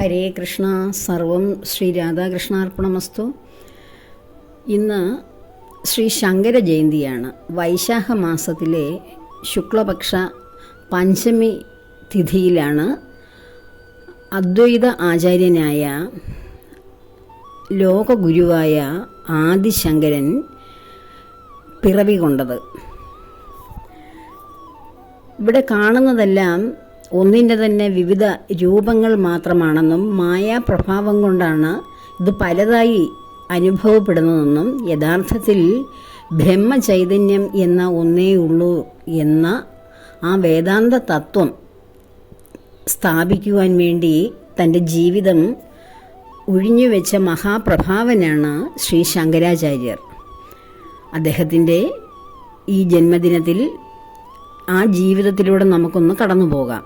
ഹരേ കൃഷ്ണ. സർവം ശ്രീ രാധാകൃഷ്ണാർപ്പണമസ്തു. ഇന്ന് ശ്രീ ശങ്കര ജയന്തിയാണ്. വൈശാഖ മാസത്തിലെ ശുക്ലപക്ഷ പഞ്ചമി തിഥിയിലാണ് അദ്വൈത ആചാര്യനായ ലോകഗുരുവായ ആദിശങ്കരൻ പിറവി കൊണ്ടത്. ഇവിടെ കാണുന്നതെല്ലാം ഒന്നിൻ്റെ തന്നെ വിവിധ രൂപങ്ങൾ മാത്രമാണെന്നും മായാപ്രഭാവം കൊണ്ടാണ് ഇത് പലതായി അനുഭവപ്പെടുന്നതെന്നും യഥാർത്ഥത്തിൽ ബ്രഹ്മചൈതന്യം എന്ന ഒന്നേ ഉള്ളൂ എന്ന ആ വേദാന്ത തത്വം സ്ഥാപിക്കുവാൻ വേണ്ടി തൻ്റെ ജീവിതം ഒഴിഞ്ഞുവെച്ച മഹാപ്രഭാവനാണ് ശ്രീ ശങ്കരാചാര്യർ. അദ്ദേഹത്തിൻ്റെ ഈ ജന്മദിനത്തിൽ ആ ജീവിതത്തിലൂടെ നമുക്കൊന്ന് കടന്നു പോകാം.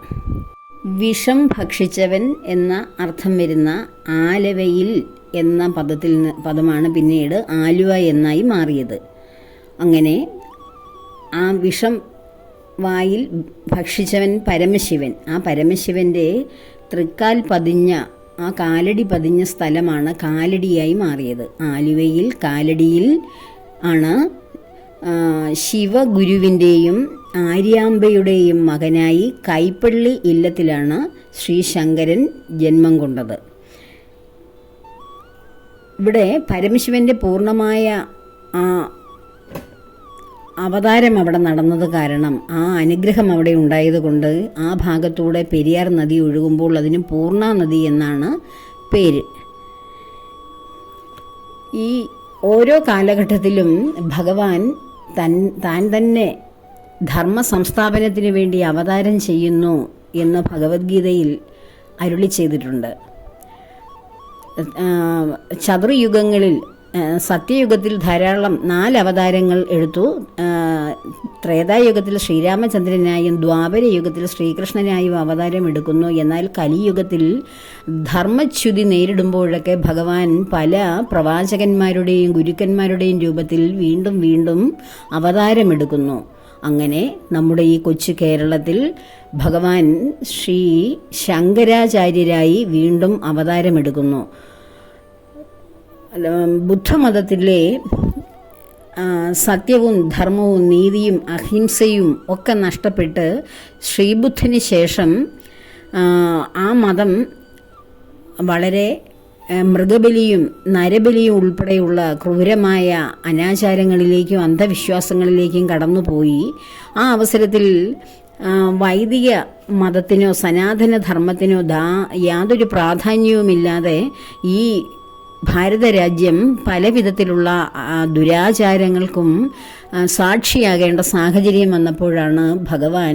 വിഷം ഭക്ഷിച്ചവൻ എന്ന അർത്ഥം വരുന്ന ആലവയിൽ എന്ന പദമാണ് പിന്നീട് ആലുവ എന്നായി മാറിയത്. അങ്ങനെ ആ വിഷം വായിൽ ഭക്ഷിച്ചവൻ പരമശിവൻ. ആ പരമശിവൻ്റെ തൃക്കാൽ പതിഞ്ഞ ആ കാലടി പതിഞ്ഞ സ്ഥലമാണ് കാലടിയായി മാറിയത്. ആലുവയിൽ കാലടിയിൽ ആണ് ശിവഗുരുവിൻ്റെയും ആര്യാമ്പയുടെയും മകനായി കൈപ്പള്ളി ഇല്ലത്തിലാണ് ശ്രീ ശങ്കരൻ ജന്മം കൊണ്ടത്. ഇവിടെ പരമശിവൻ്റെ പൂർണ്ണമായ ആ അവതാരം അവിടെ നടന്നത് കാരണം, ആ അനുഗ്രഹം അവിടെ ഉണ്ടായതുകൊണ്ട് ആ ഭാഗത്തൂടെ പെരിയാർ നദി ഒഴുകുമ്പോൾ അതിന് പൂർണ്ണ നദി എന്നാണ് പേര്. ഈ ഓരോ കാലഘട്ടത്തിലും ഭഗവാൻ താൻ തന്നെ ധർമ്മ സംസ്ഥാപനത്തിന് വേണ്ടി അവതാരം ചെയ്യുന്നു എന്ന് ഭഗവത്ഗീതയിൽ അരുളി ചെയ്തിട്ടുണ്ട്. ചതുർയുഗങ്ങളിൽ സത്യയുഗത്തിൽ ധാരാളം 4 അവതാരങ്ങൾ എടുത്തു. ത്രേതായുഗത്തിൽ ശ്രീരാമചന്ദ്രനായും ദ്വാപരയുഗത്തിൽ ശ്രീകൃഷ്ണനായും അവതാരം എടുക്കുന്നു. എന്നാൽ കലിയുഗത്തിൽ ധർമ്മച്യുതി നേരിടുമ്പോഴൊക്കെ ഭഗവാൻ പല പ്രവാചകന്മാരുടെയും ഗുരുക്കന്മാരുടെയും രൂപത്തിൽ വീണ്ടും വീണ്ടും അവതാരമെടുക്കുന്നു. അങ്ങനെ നമ്മുടെ ഈ കൊച്ചു കേരളത്തിൽ ഭഗവാൻ ശ്രീ ശങ്കരാചാര്യരായി വീണ്ടും അവതാരമെടുക്കുന്നു. ബുദ്ധമതത്തിലെ സത്യവും ധർമ്മവും നീതിയും അഹിംസയും ഒക്കെ നഷ്ടപ്പെട്ട് ശ്രീബുദ്ധന് ശേഷം ആ മതം വളരെ മൃഗബലിയും നരബലിയും ഉൾപ്പെടെയുള്ള ക്രൂരമായ അനാചാരങ്ങളിലേക്കും അന്ധവിശ്വാസങ്ങളിലേക്കും കടന്നുപോയി. ആ അവസരത്തിൽ വൈദിക മതത്തിനോ സനാതന ധർമ്മത്തിനോ യാതൊരു പ്രാധാന്യവുമില്ലാതെ ഈ ഭാരതരാജ്യം പല വിധത്തിലുള്ള ദുരാചാരങ്ങൾക്കും സാക്ഷിയാകേണ്ട സാഹചര്യം വന്നപ്പോഴാണ് ഭഗവാൻ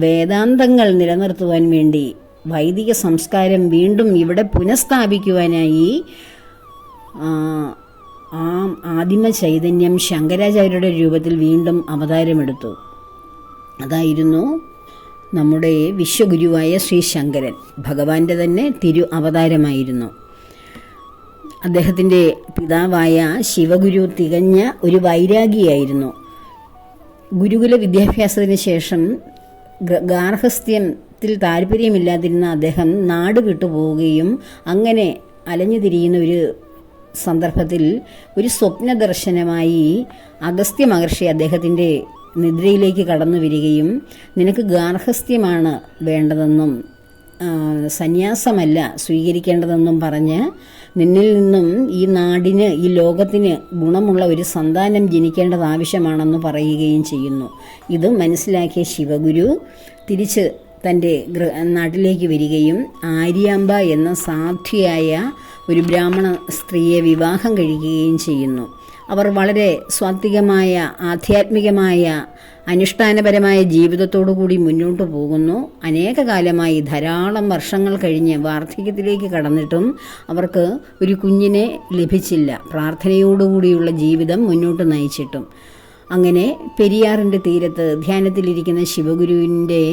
വേദാന്തങ്ങൾ നിലനിർത്തുവാൻ വേണ്ടി വൈദിക സംസ്കാരം വീണ്ടും ഇവിടെ പുനഃസ്ഥാപിക്കുവാനായി ആ ആദിമ ചൈതന്യം ശങ്കരാചാര്യരുടെ രൂപത്തിൽ വീണ്ടും അവതാരമെടുത്തു. അതായിരുന്നു നമ്മുടെ വിശ്വഗുരുവായ ശ്രീ ശങ്കരൻ. ഭഗവാന്റെ തന്നെ തിരു അവതാരമായിരുന്നു. അദ്ദേഹത്തിൻ്റെ പിതാവായ ശിവഗുരു തികഞ്ഞ ഒരു വൈരാഗിയായിരുന്നു. ഗുരുകുല വിദ്യാഭ്യാസത്തിന് ശേഷം ഗാർഹസ്ഥ്യത്തിൽ താല്പര്യമില്ലാതിരുന്ന അദ്ദേഹം നാട് വിട്ടുപോവുകയും അങ്ങനെ അലഞ്ഞു തിരിയുന്ന ഒരു സന്ദർഭത്തിൽ ഒരു സ്വപ്ന ദർശനമായി അഗസ്ത്യ മഹർഷി അദ്ദേഹത്തിൻ്റെ നിദ്രയിലേക്ക് കടന്നു വരികയും നിനക്ക് ഗാർഹസ്ഥ്യമാണ് വേണ്ടതെന്നും സന്യാസമല്ല സ്വീകരിക്കേണ്ടതെന്നും പറഞ്ഞ് നിന്നിൽ നിന്നും ഈ നാടിന് ഈ ലോകത്തിന് ഗുണമുള്ള ഒരു സന്താനം ജനിക്കേണ്ടത് ആവശ്യമാണെന്ന് പറയുകയും ചെയ്യുന്നു. ഇത് മനസ്സിലാക്കിയ ശിവഗുരു തിരിച്ച് തൻ്റെ നാട്ടിലേക്ക് വരികയും ആര്യാമ്പ എന്ന സാധ്വിയായ ഒരു ബ്രാഹ്മണ സ്ത്രീയെ വിവാഹം കഴിക്കുകയും ചെയ്യുന്നു. അവർ വളരെ സ്വാത്വികമായ ആധ്യാത്മികമായ അനുഷ്ഠാനപരമായ ജീവിതത്തോടു കൂടി മുന്നോട്ട് പോകുന്നു. അനേക കാലമായി ധാരാളം വർഷങ്ങൾ കഴിഞ്ഞ് വാർദ്ധക്യത്തിലേക്ക് കടന്നിട്ടും അവർക്ക് ഒരു കുഞ്ഞിനെ ലഭിച്ചില്ല. പ്രാർത്ഥനയോടുകൂടിയുള്ള ജീവിതം മുന്നോട്ട് നയിച്ചിട്ടും അങ്ങനെ പെരിയാറിൻ്റെ തീരത്ത് ധ്യാനത്തിലിരിക്കുന്ന ശിവഗുരുവിൻ്റെ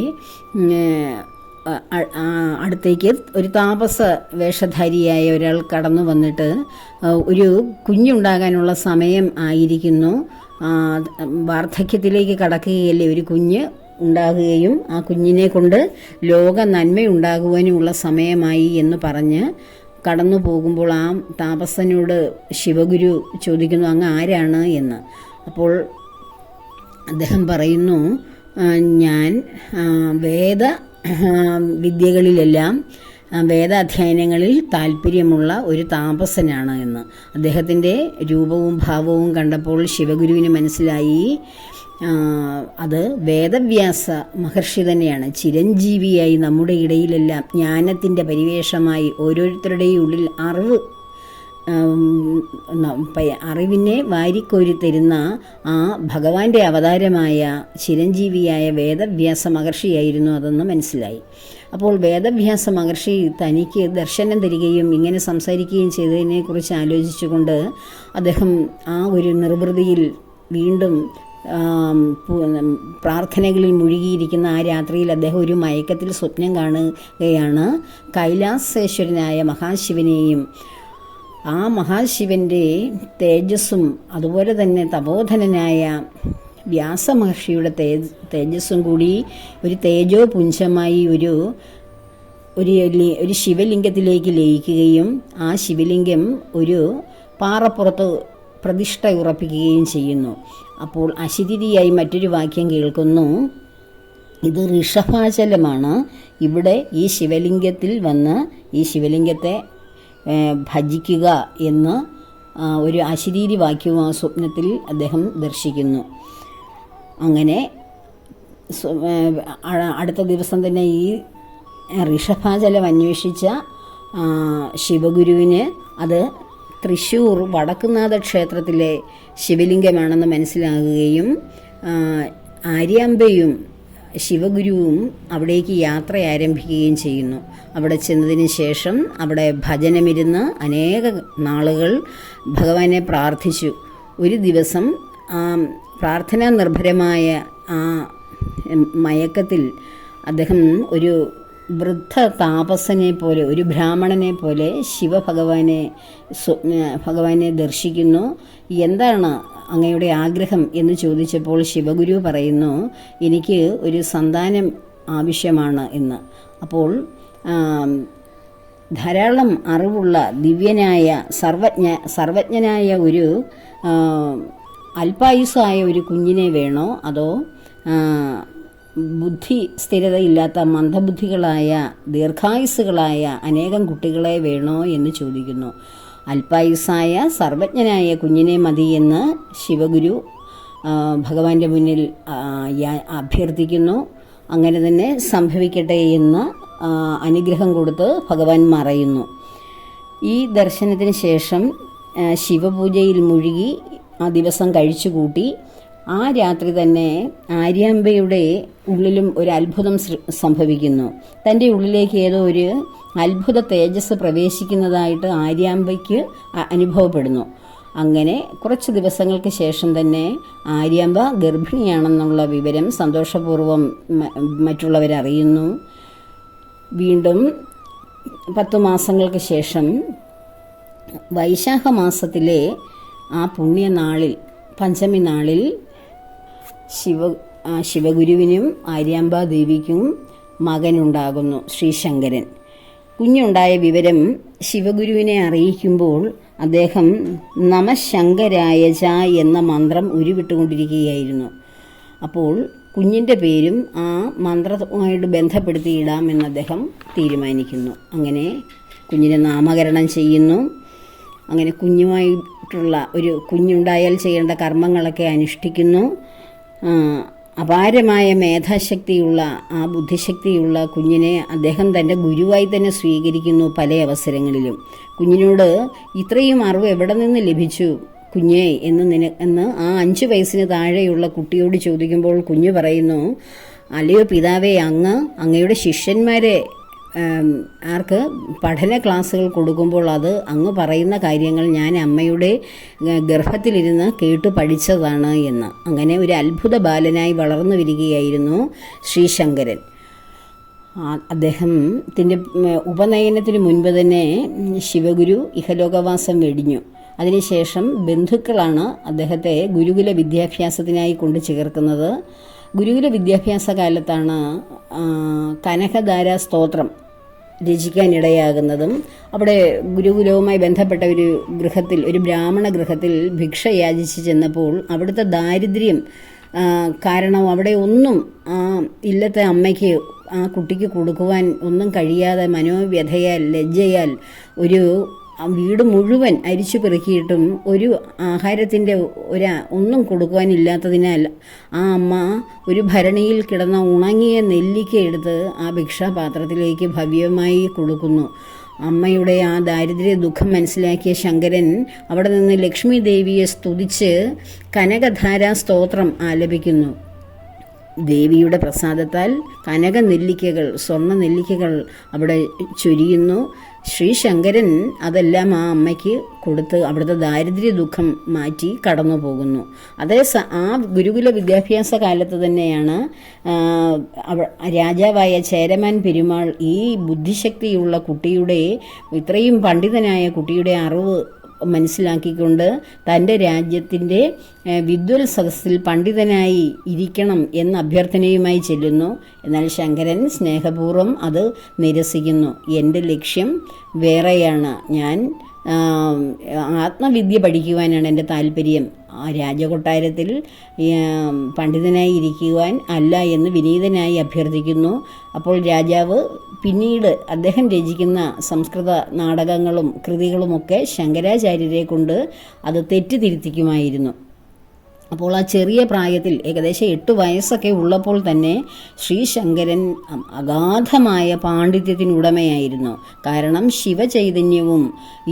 അടുത്തേക്ക് ഒരു താപസ വേഷധാരിയായ ഒരാൾ കടന്നു വന്നിട്ട് ഒരു കുഞ്ഞുണ്ടാകാനുള്ള സമയം ആയിരിക്കുന്നു, വാർദ്ധക്യത്തിലേക്ക് കടക്കുകയല്ലേ, ഒരു കുഞ്ഞ് ഉണ്ടാകുകയും ആ കുഞ്ഞിനെ കൊണ്ട് ലോക നന്മയുണ്ടാകുവാനുമുള്ള സമയമായി എന്ന് പറഞ്ഞ് കടന്നു പോകുമ്പോൾ ആ താപസനോട് ശിവഗുരു ചോദിക്കുന്നു, അങ്ങ് ആരാണ് എന്ന്. അപ്പോൾ അദ്ദേഹം പറയുന്നു, ഞാൻ വിദ്യകളിലെല്ലാം വേദാധ്യയനങ്ങളിൽ താല്പര്യമുള്ള ഒരു താപസനാണ് എന്ന്. അദ്ദേഹത്തിൻ്റെ രൂപവും ഭാവവും കണ്ടപ്പോൾ ശിവഗുരുവിന് മനസ്സിലായി അത് വേദവ്യാസ മഹർഷി തന്നെയാണ്. ചിരഞ്ജീവിയായി നമ്മുടെ ഇടയിലെല്ലാം ജ്ഞാനത്തിൻ്റെ പരിവേഷമായി ഓരോരുത്തരുടെയും ഉള്ളിൽ അറിവിനെ വാരിക്കോരി തരുന്ന ആ ഭഗവാന്റെ അവതാരമായ ചിരഞ്ജീവിയായ വേദവ്യാസ മഹർഷിയായിരുന്നു അതെന്ന് മനസ്സിലായി. അപ്പോൾ വേദവ്യാസ മഹർഷി തനിക്ക് ദർശനം തരികയും ഇങ്ങനെ സംസാരിക്കുകയും ചെയ്തതിനെക്കുറിച്ച് ആലോചിച്ചുകൊണ്ട് അദ്ദേഹം ആ ഒരു നിർവൃതിയിൽ വീണ്ടും പ്രാർത്ഥനകളിൽ മുഴുകിയിരിക്കുന്ന ആ രാത്രിയിൽ അദ്ദേഹം ഒരു മയക്കത്തിൽ സ്വപ്നം കാണുകയാണ്. കൈലാസേശ്വരനായ മഹാശിവനെയും ആ മഹാശിവൻ്റെ തേജസ്സും അതുപോലെ തന്നെ തപോധനനായ വ്യാസമഹർഷിയുടെ തേജസ്സും കൂടി ഒരു തേജോപുഞ്ചമായി ഒരു ശിവലിംഗത്തിലേക്ക് ലയിക്കുകയും ആ ശിവലിംഗം ഒരു പാറപ്പുറത്ത് പ്രതിഷ്ഠ ഉറപ്പിക്കുകയും ചെയ്യുന്നു. അപ്പോൾ അശരീരിയായി മറ്റൊരു വാക്യം കേൾക്കുന്നു, ഇത് ഋഷഭാചലമാണ്. ഇവിടെ ഈ ശിവലിംഗത്തിൽ വന്ന് ഈ ശിവലിംഗത്തെ ഭജിക്കുക എന്ന് ഒരു അശരീരി വാക്യവും ആ സ്വപ്നത്തിൽ അദ്ദേഹം ദർശിക്കുന്നു. അങ്ങനെ അടുത്ത ദിവസം തന്നെ ഈ ഋഷഭാചലം അന്വേഷിച്ച ശിവഗുരുവിന് അത് തൃശ്ശൂർ വടക്കുന്നാഥ ക്ഷേത്രത്തിലെ ശിവലിംഗമാണെന്ന് മനസ്സിലാകുകയും ആര്യാമ്പയും ശിവഗുരുവും അവിടേക്ക് യാത്ര ആരംഭിക്കുകയും ചെയ്യുന്നു. അവിടെ ചെന്നതിന് ശേഷം അവിടെ ഭജനമിരുന്ന് അനേക നാളുകൾ ഭഗവാനെ പ്രാർത്ഥിച്ചു. ഒരു ദിവസം പ്രാർത്ഥനാ നിർഭരമായ ആ മയക്കത്തിൽ അദ്ദേഹം ഒരു വൃദ്ധ താപസനെ പോലെ, ഒരു ബ്രാഹ്മണനെ പോലെ ഭഗവാനെ ദർശിക്കുന്നു. എന്താണ് അങ്ങയുടെ ആഗ്രഹം എന്ന് ചോദിച്ചപ്പോൾ ശിവഗുരു പറയുന്നു, എനിക്ക് ഒരു സന്താനം ആവശ്യമാണ് എന്ന്. അപ്പോൾ ധാരാളം അറിവുള്ള ദിവ്യനായ സർവജ്ഞനായ ഒരു അല്പായുസ്സായ ഒരു കുഞ്ഞിനെ വേണോ, അതോ ബുദ്ധി സ്ഥിരതയില്ലാത്ത മന്ദബുദ്ധികളായ ദീർഘായുസ്സുകളായ അനേകം കുട്ടികളെ വേണോ എന്ന് ചോദിക്കുന്നു. അല്പായുസ്സായ സർവജ്ഞനായ കുഞ്ഞിനെ മതി എന്ന് ശിവഗുരു ഭഗവാന്റെ മുന്നിൽ അഭ്യർത്ഥിക്കുന്നു. അങ്ങനെ തന്നെ സംഭവിക്കട്ടെ എന്ന് അനുഗ്രഹം കൊടുത്ത് ഭഗവാൻ മറയുന്നു. ഈ ദർശനത്തിന് ശേഷം ശിവപൂജയിൽ മുഴുകി ആ ദിവസം കഴിച്ചുകൂട്ടി. ആ രാത്രി തന്നെ ആര്യാമ്പയുടെ ഉള്ളിലും ഒരു അത്ഭുതം സംഭവിക്കുന്നു. തൻ്റെ ഉള്ളിലേക്ക് ഏതോ ഒരു അത്ഭുത തേജസ് പ്രവേശിക്കുന്നതായിട്ട് ആര്യാമ്പയ്ക്ക് അനുഭവപ്പെടുന്നു. അങ്ങനെ കുറച്ച് ദിവസങ്ങൾക്ക് ശേഷം തന്നെ ആര്യാമ്പ ഗർഭിണിയാണെന്നുള്ള വിവരം സന്തോഷപൂർവ്വം മറ്റുള്ളവരറിയുന്നു. വീണ്ടും 10 മാസങ്ങൾക്ക് ശേഷം വൈശാഖ മാസത്തിലെ ആ പുണ്യനാളിൽ, പഞ്ചമി നാളിൽ ശിവഗുരുവിനും ആര്യാമ്പാദേവിക്കും മകനുണ്ടാകുന്നു, ശ്രീശങ്കരൻ. കുഞ്ഞുണ്ടായ വിവരം ശിവഗുരുവിനെ അറിയിക്കുമ്പോൾ അദ്ദേഹം നമശങ്കരായ ച എന്ന മന്ത്രം ഉരുവിട്ടുകൊണ്ടിരിക്കുകയായിരുന്നു. അപ്പോൾ കുഞ്ഞിൻ്റെ പേരും ആ മന്ത്രവുമായിട്ട് ബന്ധപ്പെടുത്തിയിടാമെന്ന് അദ്ദേഹം തീരുമാനിക്കുന്നു. അങ്ങനെ കുഞ്ഞിനെ നാമകരണം ചെയ്യുന്നു. അങ്ങനെ കുഞ്ഞുമായിട്ടുള്ള ഒരു കുഞ്ഞുണ്ടായാൽ ചെയ്യേണ്ട കർമ്മങ്ങളൊക്കെ അനുഷ്ഠിക്കുന്നു. അപാരമായ മേധാശക്തിയുള്ള ആ ബുദ്ധിശക്തിയുള്ള കുഞ്ഞിനെ അദ്ദേഹം തൻ്റെ ഗുരുവായി തന്നെ സ്വീകരിക്കുന്നു പല അവസരങ്ങളിലും. കുഞ്ഞിനോട് ഇത്രയും അറിവ് എവിടെ നിന്ന് ലഭിച്ചു കുഞ്ഞേ എന്ന് ആ 5 വയസ്സിന് താഴെയുള്ള കുട്ടിയോട് ചോദിക്കുമ്പോൾ കുഞ്ഞ് പറയുന്നു, അല്ലയോ പിതാവേ, അങ്ങയുടെ ശിഷ്യന്മാരെ ആർക്ക് പഠന ക്ലാസ്സുകൾ കൊടുക്കുമ്പോൾ അത് അങ്ങ് പറയുന്ന കാര്യങ്ങൾ ഞാൻ അമ്മയുടെ ഗർഭത്തിലിരുന്ന് കേട്ടു പഠിച്ചതാണ് എന്ന്. അങ്ങനെ ഒരു അത്ഭുത ബാലനായി വളർന്നു വരികയായിരുന്നു ശ്രീശങ്കരൻ. അദ്ദേഹത്തിൻ്റെ ഉപനയനത്തിന് മുൻപ് തന്നെ ശിവഗുരു ഇഹലോകവാസം വെടിഞ്ഞു. അതിനുശേഷം ബന്ധുക്കളാണ് അദ്ദേഹത്തെ ഗുരുകുല വിദ്യാഭ്യാസത്തിനായി കൊണ്ടു ചേർക്കുന്നത്. ഗുരുകുല വിദ്യാഭ്യാസ കാലത്താണ് കനകധാര സ്തോത്രം രചിക്കാനിടയാകുന്നതും അവിടെ ഗുരുകുലവുമായി ബന്ധപ്പെട്ട ഒരു ഗൃഹത്തിൽ, ഒരു ബ്രാഹ്മണ ഗൃഹത്തിൽ ഭിക്ഷ യാചിച്ച് ചെന്നപ്പോൾ അവിടുത്തെ ദാരിദ്ര്യം കാരണം അവിടെ ഒന്നും ആ ഇല്ലത്തെ അമ്മയ്ക്ക് ആ കുട്ടിക്ക് കൊടുക്കുവാൻ ഒന്നും കഴിയാതെ മനോവ്യഥയാൽ ലജ്ജയാൽ ഒരു വീട് മുഴുവൻ അരിച്ചു പെറുക്കിയിട്ടും ഒരു ആഹാരത്തിൻ്റെ ഒന്നും കൊടുക്കുവാനില്ലാത്തതിനാൽ ആ അമ്മ ഒരു ഭരണിയിൽ കിടന്ന ഉണങ്ങിയ നെല്ലിക്ക എടുത്ത് ആ ഭിക്ഷാപാത്രത്തിലേക്ക് ഭവ്യമായി കൊടുക്കുന്നു. അമ്മയുടെ ആ ദാരിദ്ര്യ ദുഃഖം മനസ്സിലാക്കിയ ശങ്കരൻ അവിടെ നിന്ന് ലക്ഷ്മി ദേവിയെ സ്തുതിച്ച് കനകധാരാ സ്തോത്രം ആലപിക്കുന്നു. ദേവിയുടെ പ്രസാദത്താൽ കനക നെല്ലിക്കകൾ, സ്വർണ്ണ നെല്ലിക്കകൾ അവിടെ ചൊരിയുന്നു. ശ്രീ ശങ്കരൻ അതെല്ലാം ആ അമ്മയ്ക്ക് കൊടുത്ത് അവിടുത്തെ ദാരിദ്ര്യ ദുഃഖം മാറ്റി കടന്നു പോകുന്നു. ആ ഗുരുകുല വിദ്യാഭ്യാസ കാലത്ത് തന്നെയാണ് രാജാവായ ചേരമാൻ പെരുമാൾ ഈ ബുദ്ധിശക്തിയുള്ള കുട്ടിയുടെ, ഇത്രയും പണ്ഡിതനായ കുട്ടിയുടെ അറിവ് മനസ്സിലാക്കിക്കൊണ്ട് തൻ്റെ രാജ്യത്തിൻ്റെ വിദ്വൽ സദസ്സിൽ പണ്ഡിതനായി ഇരിക്കണം എന്ന അഭ്യർത്ഥനയുമായി ചെല്ലുന്നു. എന്നാൽ ശങ്കരൻ സ്നേഹപൂർവ്വം അത് നിരസിക്കുന്നു. എൻ്റെ ലക്ഷ്യം വേറെയാണ്, ഞാൻ ആത്മവിദ്യ പഠിക്കുവാനാണ് എൻ്റെ താല്പര്യം, രാജകൊട്ടാരത്തിൽ പണ്ഡിതനായി ഇരിക്കുവാൻ അല്ല എന്ന് വിനീതനായി അഭ്യർത്ഥിക്കുന്നു. അപ്പോൾ രാജാവ് പിന്നീട് അദ്ദേഹം രചിക്കുന്ന സംസ്കൃത നാടകങ്ങളും കൃതികളുമൊക്കെ ശങ്കരാചാര്യരെ കൊണ്ട് അത് തെറ്റിതിരുത്തിക്കുമായിരുന്നു. അപ്പോൾ ആ ചെറിയ പ്രായത്തിൽ ഏകദേശം 8 വയസ്സൊക്കെ ഉള്ളപ്പോൾ തന്നെ ശ്രീ ശങ്കരൻ അഗാധമായ പാണ്ഡിത്യത്തിനുടമയായിരുന്നു. കാരണം ശിവചൈതന്യവും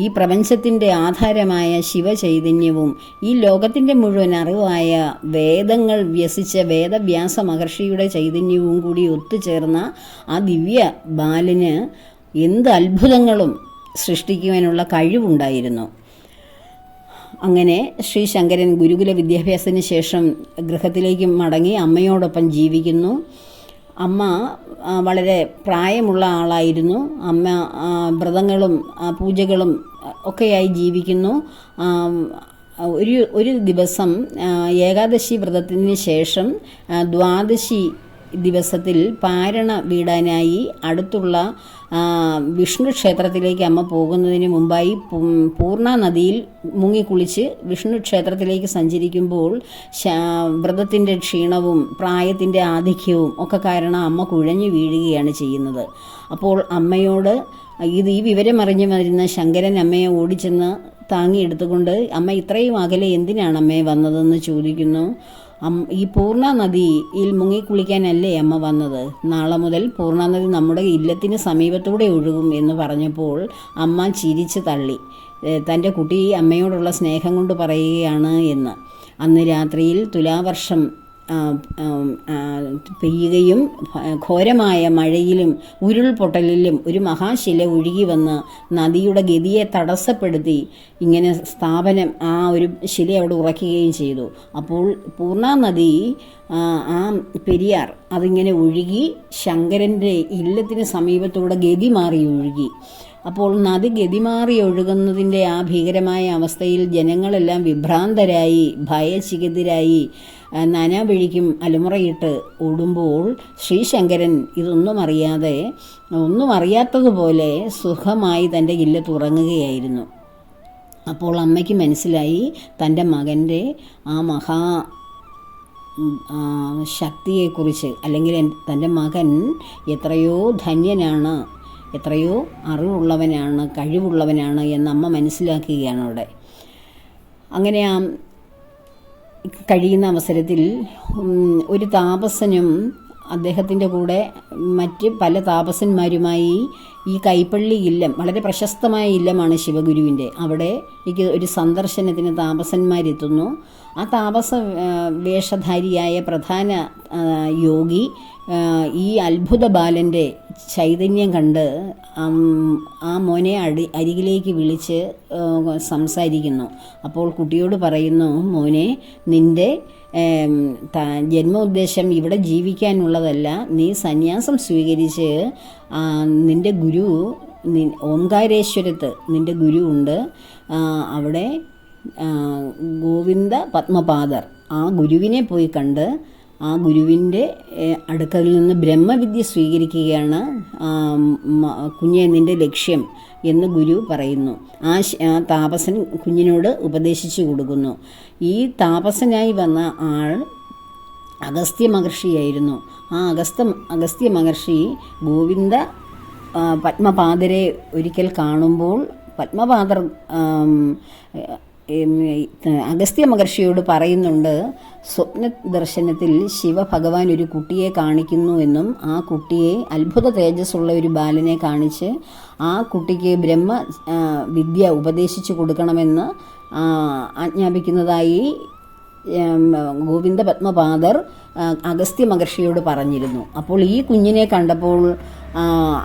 ഈ പ്രപഞ്ചത്തിൻ്റെ ആധാരമായ ശിവചൈതന്യവും ഈ ലോകത്തിൻ്റെ മുഴുവൻ അറിവായ വേദങ്ങൾ വ്യസിച്ച വേദവ്യാസ മഹർഷിയുടെ ചൈതന്യവും കൂടി ഒത്തുചേർന്ന ആ ദിവ്യ ബാലന് എന്ത് അത്ഭുതങ്ങളും സൃഷ്ടിക്കുവാനുള്ള കഴിവുണ്ടായിരുന്നു. അങ്ങനെ ശ്രീ ശങ്കരൻ ഗുരുകുല വിദ്യാഭ്യാസത്തിന് ശേഷം ഗൃഹത്തിലേക്ക് മടങ്ങി അമ്മയോടൊപ്പം ജീവിക്കുന്നു. അമ്മ വളരെ പ്രായമുള്ള ആളായിരുന്നു. അമ്മ വ്രതങ്ങളും പൂജകളും ഒക്കെയായി ജീവിക്കുന്നു. ഒരു ദിവസം ഏകാദശി വ്രതത്തിന് ശേഷം ദ്വാദശി ദിവസത്തിൽ പാരണ വീടാനായി അടുത്തുള്ള വിഷ്ണു ക്ഷേത്രത്തിലേക്ക് അമ്മ പോകുന്നതിന് മുമ്പായി പൂർണ്ണ നദിയിൽ മുങ്ങിക്കുളിച്ച് വിഷ്ണു ക്ഷേത്രത്തിലേക്ക് സഞ്ചരിക്കുമ്പോൾ വ്രതത്തിൻ്റെ ക്ഷീണവും പ്രായത്തിൻ്റെ ആധിക്യവും ഒക്കെ കാരണം അമ്മ കുഴഞ്ഞു വീഴുകയാണ് ചെയ്യുന്നത്. അപ്പോൾ അമ്മയോട് ഈ വിവരം അറിഞ്ഞു വരുന്ന ശങ്കരൻ അമ്മയെ ഓടിച്ചെന്ന് താങ്ങിയെടുത്തുകൊണ്ട് അമ്മ ഇത്രയും അകലെ എന്തിനാണ് അമ്മയെ വന്നതെന്ന് ചോദിക്കുന്നു. ഈ പൂർണ്ണ നദിയിൽ മുങ്ങിക്കുളിക്കാനല്ലേ അമ്മ വന്നത്? നാളെ മുതൽ പൂർണ്ണ നദി നമ്മുടെ ഇല്ലത്തിന് സമീപത്തൂടെ ഒഴുകും എന്ന് പറഞ്ഞപ്പോൾ അമ്മ ചിരിച്ച് തള്ളി. തൻ്റെ കുട്ടി അമ്മയോടുള്ള സ്നേഹം കൊണ്ട് പറയുകയാണ് എന്ന്. അന്ന് രാത്രിയിൽ തുലാവർഷം പെയ്യുകയും ഘോരമായ മഴയിലും ഉരുൾപൊട്ടലിലും ഒരു മഹാശില ഒഴുകി വന്ന് നദിയുടെ ഗതിയെ തടസ്സപ്പെടുത്തി ഇങ്ങനെ ആ ഒരു ശില അവിടെ ഉറയ്ക്കുകയും ചെയ്തു. അപ്പോൾ പൂർണ്ണ നദി ആ പെരിയാർ അതിങ്ങനെ ഒഴുകി ശങ്കരൻ്റെ ഇല്ലത്തിന് സമീപത്തൂടെ ഗതി മാറി ഒഴുകി. അപ്പോൾ നദി ഗതിമാറി ഒഴുകുന്നതിൻ്റെ ആ ഭീകരമായ അവസ്ഥയിൽ ജനങ്ങളെല്ലാം വിഭ്രാന്തരായി ഭയചികിതരായി നാനാവഴിക്കും അലമുറയിട്ട് ഓടുമ്പോൾ ശ്രീശങ്കരൻ ഇതൊന്നും അറിയാത്തതുപോലെ സുഖമായി തൻ്റെ ഇല്ലത്തുറങ്ങുകയായിരുന്നു. അപ്പോൾ അമ്മയ്ക്ക് മനസ്സിലായി തൻ്റെ മകൻ്റെ ആ ശക്തിയെക്കുറിച്ച്, അല്ലെങ്കിൽ തൻ്റെ മകൻ എത്രയോ ധന്യനാണ്, എത്രയോ അറിവുള്ളവനാണ്, കഴിവുള്ളവനാണ് എന്നമ്മ മനസ്സിലാക്കുകയാണ് അവിടെ. അങ്ങനെ കഴിയുന്ന അവസരത്തിൽ ഒരു താപസനും അദ്ദേഹത്തിൻ്റെ കൂടെ മറ്റ് പല താപസന്മാരുമായി ഈ കൈപ്പള്ളി ഇല്ലം, വളരെ പ്രശസ്തമായ ഇല്ലമാണ് ശിവഗുരുവിൻ്റെ, അവിടെ ഒരു സന്ദർശനത്തിന് താപസന്മാരെത്തുന്നു. ആ താപസ വേഷധാരിയായ പ്രധാന യോഗി ഈ അത്ഭുത ബാലൻ്റെ ചൈതന്യം കണ്ട് ആ മോനെ അരികിലേക്ക് വിളിച്ച് സംസാരിക്കുന്നു. അപ്പോൾ കുട്ടിയോട് പറയുന്നു, മോനെ, നിൻ്റെ ജന്മോദ്ദേശം ഇവിടെ ജീവിക്കാനുള്ളതല്ല, നീ സന്യാസം സ്വീകരിച്ച് നിൻ്റെ ഗുരു ഓംകാരേശ്വരത്ത് നിൻ്റെ ഗുരു ഉണ്ട്, അവിടെ ഗോവിന്ദ പത്മപാദർ, ആ ഗുരുവിനെ പോയി കണ്ട് ആ ഗുരുവിൻ്റെ അടുക്കൽ നിന്ന് ബ്രഹ്മവിദ്യ സ്വീകരിക്കുകയാണ് കുഞ്ഞെ നിൻ്റെ ലക്ഷ്യം എന്ന് ഗുരു പറയുന്നു. ആ താപസൻ കുഞ്ഞിനോട് ഉപദേശിച്ചു കൊടുക്കുന്നു. ഈ താപസനായി വന്ന ആൾ അഗസ്ത്യ മഹർഷിയായിരുന്നു. ആ അഗസ്ത്യ മഹർഷി ഗോവിന്ദ പത്മപാദരെ ഒരിക്കൽ കാണുമ്പോൾ പത്മപാദർ അഗസ്ത്യ മഹർഷിയോട് പറയുന്നുണ്ട്, സ്വപ്ന ദർശനത്തിൽ ശിവഭഗവാൻ ഒരു കുട്ടിയെ കാണിക്കുന്നു എന്നും ആ കുട്ടിയെ അത്ഭുത തേജസ്സുള്ള ഒരു ബാലനെ കാണിച്ച് ആ കുട്ടിക്ക് ബ്രഹ്മ വിദ്യ ഉപദേശിച്ചു കൊടുക്കണമെന്ന് ആജ്ഞാപിക്കുന്നതായി ഗോവിന്ദ പത്മപാദർ അഗസ്ത്യ മഹർഷിയോട് പറഞ്ഞിരുന്നു. അപ്പോൾ ഈ കുഞ്ഞിനെ കണ്ടപ്പോൾ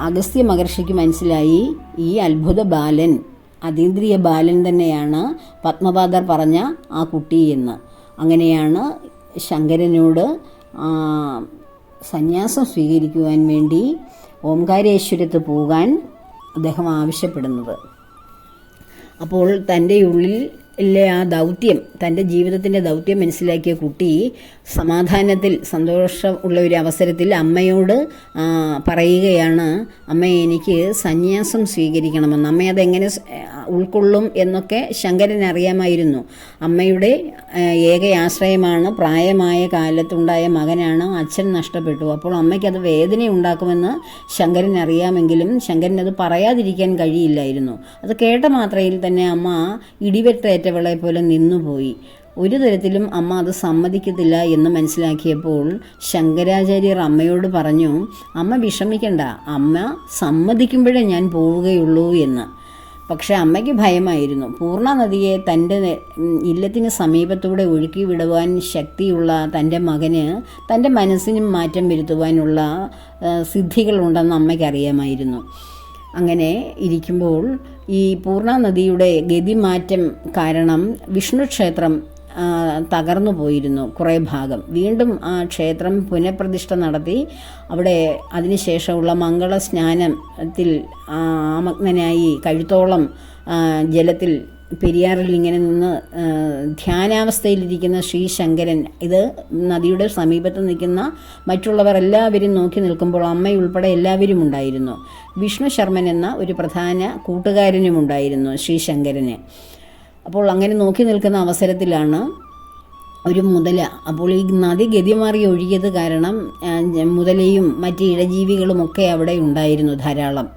അഗസ്ത്യ മഹർഷിക്ക് മനസ്സിലായി ഈ അത്ഭുത ബാലൻ, അതീന്ദ്രിയ ബാലൻ തന്നെയാണ് പത്മപാദർ പറഞ്ഞ ആ കുട്ടി എന്ന്. അങ്ങനെയാണ് ശങ്കരനോട് സന്യാസം സ്വീകരിക്കുവാൻ വേണ്ടി ഓംകാരേശ്വരത്ത് പോകാൻ അദ്ദേഹം ആവശ്യപ്പെടുന്നത്. അപ്പോൾ തൻ്റെ ഉള്ളിലെ ആ ദൗത്യം, തൻ്റെ ജീവിതത്തിൻ്റെ ദൗത്യം മനസ്സിലാക്കിയ കുട്ടി സമാധാനത്തിൽ സന്തോഷം ഉള്ള ഒരു അവസരത്തിൽ അമ്മയോട് പറയുകയാണ്, അമ്മ എനിക്ക് സന്യാസം സ്വീകരിക്കണമെന്ന്. അമ്മ അതെങ്ങനെ ഉൾക്കൊള്ളും എന്നൊക്കെ ശങ്കരൻ അറിയാമായിരുന്നു. അമ്മയുടെ ഏക ആശ്രയമാണ്, പ്രായമായ കാലത്തുണ്ടായ മകനാണ്, അച്ഛൻ നഷ്ടപ്പെട്ടു. അപ്പോൾ അമ്മയ്ക്കത് വേദന ഉണ്ടാക്കുമെന്ന് ശങ്കരൻ അറിയാമെങ്കിലും ശങ്കരൻ അത് പറയാതിരിക്കാൻ കഴിയില്ലായിരുന്നു. അത് കേട്ട മാത്രയിൽ തന്നെ അമ്മ ഇടിവെട്ടേറ്റവളെ പോലെ നിന്നുപോയി. ഒരു തരത്തിലും അമ്മ അത് സമ്മതിക്കത്തില്ല എന്ന് മനസ്സിലാക്കിയപ്പോൾ ശങ്കരാചാര്യർ അമ്മയോട് പറഞ്ഞു, അമ്മ വിഷമിക്കണ്ട, അമ്മ സമ്മതിക്കുമ്പോഴേ ഞാൻ പോവുകയുള്ളൂ എന്ന്. പക്ഷെ അമ്മയ്ക്ക് ഭയമായിരുന്നു. പൂർണ്ണ നദിയെ തൻ്റെ ഇല്ലത്തിന് സമീപത്തൂടെ ഒഴുക്കി വിടുവാൻ ശക്തിയുള്ള തൻ്റെ മകന് തൻ്റെ മനസ്സിനും മാറ്റം വരുത്തുവാനുള്ള സിദ്ധികളുണ്ടെന്ന് അമ്മയ്ക്കറിയാമായിരുന്നു. അങ്ങനെ ഇരിക്കുമ്പോൾ ഈ പൂർണ്ണ നദിയുടെ ഗതിമാറ്റം കാരണം വിഷ്ണു ക്ഷേത്രം തകർന്നു പോയിരുന്നു കുറേ ഭാഗം. വീണ്ടും ആ ക്ഷേത്രം പുനഃപ്രതിഷ്ഠ നടത്തി അവിടെ അതിനുശേഷമുള്ള മംഗള സ്നാനത്തിൽ ആമഗ്നനായി കഴുത്തോളം ജലത്തിൽ പെരിയാറിൽ ഇങ്ങനെ നിന്ന് ധ്യാനാവസ്ഥയിലിരിക്കുന്ന ശ്രീ ശങ്കരൻ, ഇത് നദിയുടെ സമീപത്ത് നിൽക്കുന്ന മറ്റുള്ളവർ എല്ലാവരും നോക്കി നിൽക്കുമ്പോൾ അമ്മയുൾപ്പെടെ എല്ലാവരും ഉണ്ടായിരുന്നു. വിഷ്ണു ശർമ്മൻ എന്ന ഒരു പ്രധാന കൂട്ടുകാരനുമുണ്ടായിരുന്നു ശ്രീ ശങ്കരന്. അപ്പോൾ അങ്ങനെ നോക്കി നിൽക്കുന്ന അവസരത്തിലാണ് ഒരു മുതല. അപ്പോൾ ഈ നദി ഗതിമാറി ഒഴുകിയത് കാരണം മുതലയും മറ്റ് ഇഴജീവികളുമൊക്കെ അവിടെ ഉണ്ടായിരുന്നു ധാരാളം.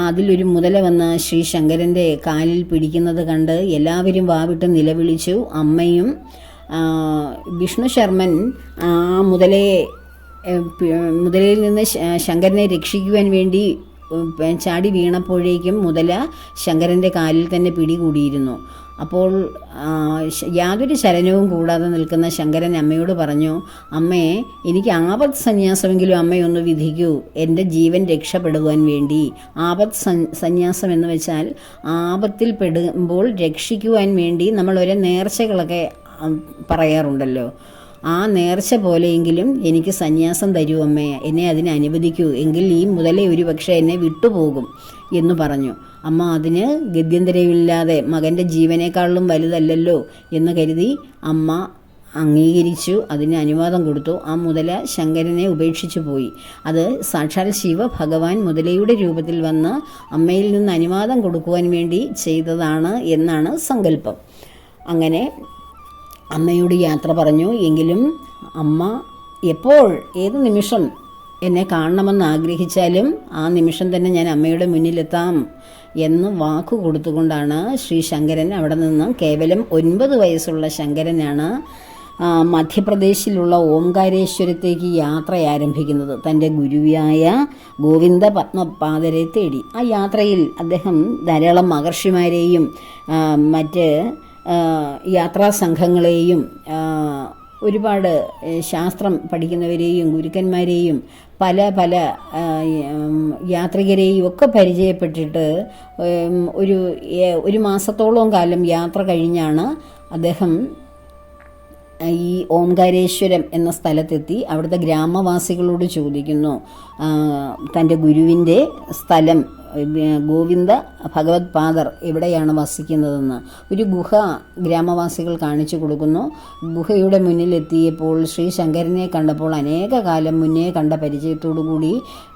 അതിലൊരു മുതല വന്ന് ശ്രീ ശങ്കരൻ്റെ കാലിൽ പിടിക്കുന്നത് കണ്ട് എല്ലാവരും വാവിട്ട് നിലവിളിച്ചു. അമ്മയും വിഷ്ണു ശർമ്മൻ ആ മുതലയിൽ നിന്ന് ശങ്കരനെ രക്ഷിക്കുവാൻ വേണ്ടി ചാടി വീണപ്പോഴേക്കും മുതല ശങ്കരൻ്റെ കാലിൽ തന്നെ പിടികൂടിയിരുന്നു. അപ്പോൾ യാതൊരു ചലനവും കൂടാതെ നിൽക്കുന്ന ശങ്കരൻ അമ്മയോട് പറഞ്ഞു, അമ്മേ, എനിക്ക് ആപത് സന്യാസമെങ്കിലും അമ്മയൊന്ന് വിധിക്കൂ, എൻ്റെ ജീവൻ രക്ഷപ്പെടുവാൻ വേണ്ടി. ആപത് സന്യാസം എന്ന് വെച്ചാൽ ആപത്തിൽ പെടുമ്പോൾ രക്ഷിക്കുവാൻ വേണ്ടി നമ്മൾ ഓരോ നേർച്ചകളൊക്കെ പറയാറുണ്ടല്ലോ. ആ നേർച്ച പോലെയെങ്കിലും എനിക്ക് സന്യാസം തരൂ അമ്മേ, എന്നെ അതിന് അനുവദിക്കൂ, എങ്കിൽ ഈ മുതലേ ഒരു പക്ഷേ എന്നെ വിട്ടുപോകും എന്ന് പറഞ്ഞു. അമ്മ അതിന് ഗത്യന്തരമില്ലാതെ മകൻ്റെ ജീവനേക്കാളും വലുതല്ലല്ലോ എന്ന് കരുതി അമ്മ അംഗീകരിച്ചു, അതിന് അനുവാദം കൊടുത്തു. ആ മുതല ശങ്കരനെ ഉപേക്ഷിച്ചു പോയി. അത് സാക്ഷാൽ ശിവഭഗവാൻ മുതലയുടെ രൂപത്തിൽ വന്ന് അമ്മയിൽ നിന്ന് അനുവാദം കൊടുക്കുവാൻ വേണ്ടി ചെയ്തതാണ് എന്നാണ് സങ്കല്പം. അങ്ങനെ അമ്മയോട് യാത്ര പറഞ്ഞു. എങ്കിലും അമ്മ എപ്പോൾ ഏത് നിമിഷം എന്നെ കാണണമെന്ന് ആഗ്രഹിച്ചാലും ആ നിമിഷം തന്നെ ഞാൻ അമ്മയുടെ മുന്നിലെത്താം എന്ന് വാക്കു കൊടുത്തുകൊണ്ടാണ് ശ്രീ ശങ്കരൻ അവിടെ നിന്ന് കേവലം 9 വയസ്സുള്ള ശങ്കരനാണ് മധ്യപ്രദേശിലുള്ള ഓംകാരേശ്വരത്തേക്ക് യാത്ര ആരംഭിക്കുന്നത്, തൻ്റെ ഗുരുവായ ഗോവിന്ദ പത്മപാദരെ തേടി. ആ യാത്രയിൽ അദ്ദേഹം ധാരാളം മഹർഷിമാരെയും മറ്റ് യാത്രാ സംഘങ്ങളെയും ഒരുപാട് ശാസ്ത്രം പഠിക്കുന്നവരെയും ഗുരുക്കന്മാരെയും പല യാത്രികരെയും ഒക്കെ പരിചയപ്പെട്ടിട്ട് ഒരു മാസത്തോളം കാലം യാത്ര കഴിഞ്ഞാണ് അദ്ദേഹം ഈ ഓംകാരേശ്വരം എന്ന സ്ഥലത്തെത്തി. അവിടുത്തെ ഗ്രാമവാസികളോട് ചോദിക്കുന്നു തൻ്റെ ഗുരുവിൻ്റെ സ്ഥലം ഗോവിന്ദ ഭഗവത് പാദർ എവിടെയാണ് വസിക്കുന്നതെന്ന് ഒരു ഗുഹ ഗ്രാമവാസികൾ കാണിച്ചു കൊടുക്കുന്നു. ഗുഹയുടെ മുന്നിലെത്തിയപ്പോൾ ശ്രീ ശങ്കരനെ കണ്ടപ്പോൾ അനേക കാലം മുന്നേ കണ്ട പരിചയത്തോടു കൂടി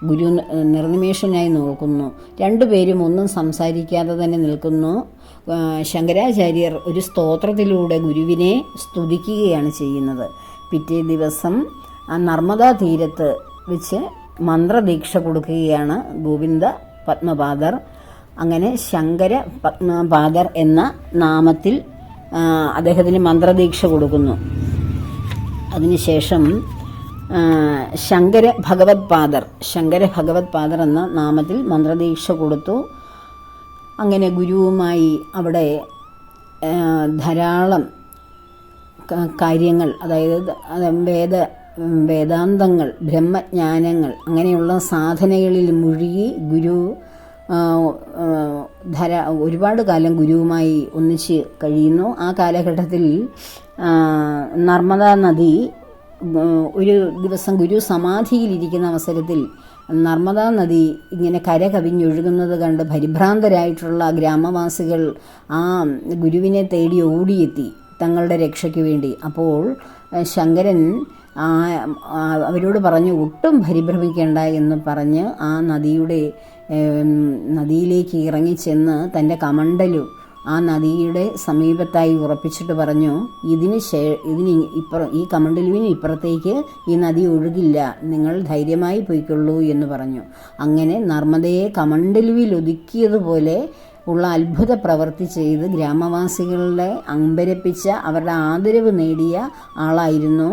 ഗുരു നിർനിമേഷനായി നോക്കുന്നു. രണ്ടുപേരും ഒന്നും സംസാരിക്കാതെ തന്നെ നിൽക്കുന്നു. ശങ്കരാചാര്യർ ഒരു സ്തോത്രത്തിലൂടെ ഗുരുവിനെ സ്തുതിക്കുകയാണ് ചെയ്യുന്നത്. പിറ്റേ ദിവസം നർമ്മദാ തീരത്ത് വെച്ച് മന്ത്രദീക്ഷ കൊടുക്കുകയാണ് ഗോവിന്ദ പത്മപാദർ. അങ്ങനെ ശങ്കര പത്മപാദർ എന്ന നാമത്തിൽ അദ്ദേഹത്തിന് മന്ത്രദീക്ഷ കൊടുക്കുന്നു. അതിനുശേഷം ശങ്കര ഭഗവത് പാദർ എന്ന നാമത്തിൽ മന്ത്രദീക്ഷ കൊടുത്തു. അങ്ങനെ ഗുരുവുമായി അവിടെ ധാരാളം കാര്യങ്ങൾ, അതായത് വേദാന്തങ്ങൾ, ബ്രഹ്മജ്ഞാനങ്ങൾ അങ്ങനെയുള്ള സാധനകളിൽ മുഴുകി ഗുരു ഒരുപാട് കാലം ഗുരുവുമായി ഒന്നിച്ച് കഴിയുന്നു. ആ കാലഘട്ടത്തിൽ നർമ്മദാ നദി ഒരു ദിവസം ഗുരു സമാധിയിലിരിക്കുന്ന അവസരത്തിൽ നർമ്മദാ നദി ഇങ്ങനെ കര കവിഞ്ഞൊഴുകുന്നത് കണ്ട് പരിഭ്രാന്തരായിട്ടുള്ള ഗ്രാമവാസികൾ ആ ഗുരുവിനെ തേടി ഓടിയെത്തി തങ്ങളുടെ രക്ഷയ്ക്ക് വേണ്ടി. അപ്പോൾ ശങ്കരൻ അവരോട് പറഞ്ഞു, ഒട്ടും പരിഭ്രമിക്കേണ്ട എന്ന് പറഞ്ഞ് ആ നദിയിലേക്ക് ഇറങ്ങിച്ചെന്ന് തൻ്റെ കമണ്ടലു ആ നദിയുടെ സമീപത്തായി ഉറപ്പിച്ചിട്ട് പറഞ്ഞു, ഈ കമണ്ടലുവിന് ഇപ്പുറത്തേക്ക് ഈ നദി ഒഴുകില്ല, നിങ്ങൾ ധൈര്യമായി പോയിക്കൊള്ളൂ എന്ന് പറഞ്ഞു. അങ്ങനെ നർമ്മദയെ കമണ്ടലുവിൽ ഒതുക്കിയതുപോലെ ഉള്ള അത്ഭുത പ്രവൃത്തി ചെയ്ത് ഗ്രാമവാസികളുടെ അമ്പരപ്പിച്ച അവരുടെ ആദരവ് നേടിയ ആളായിരുന്നു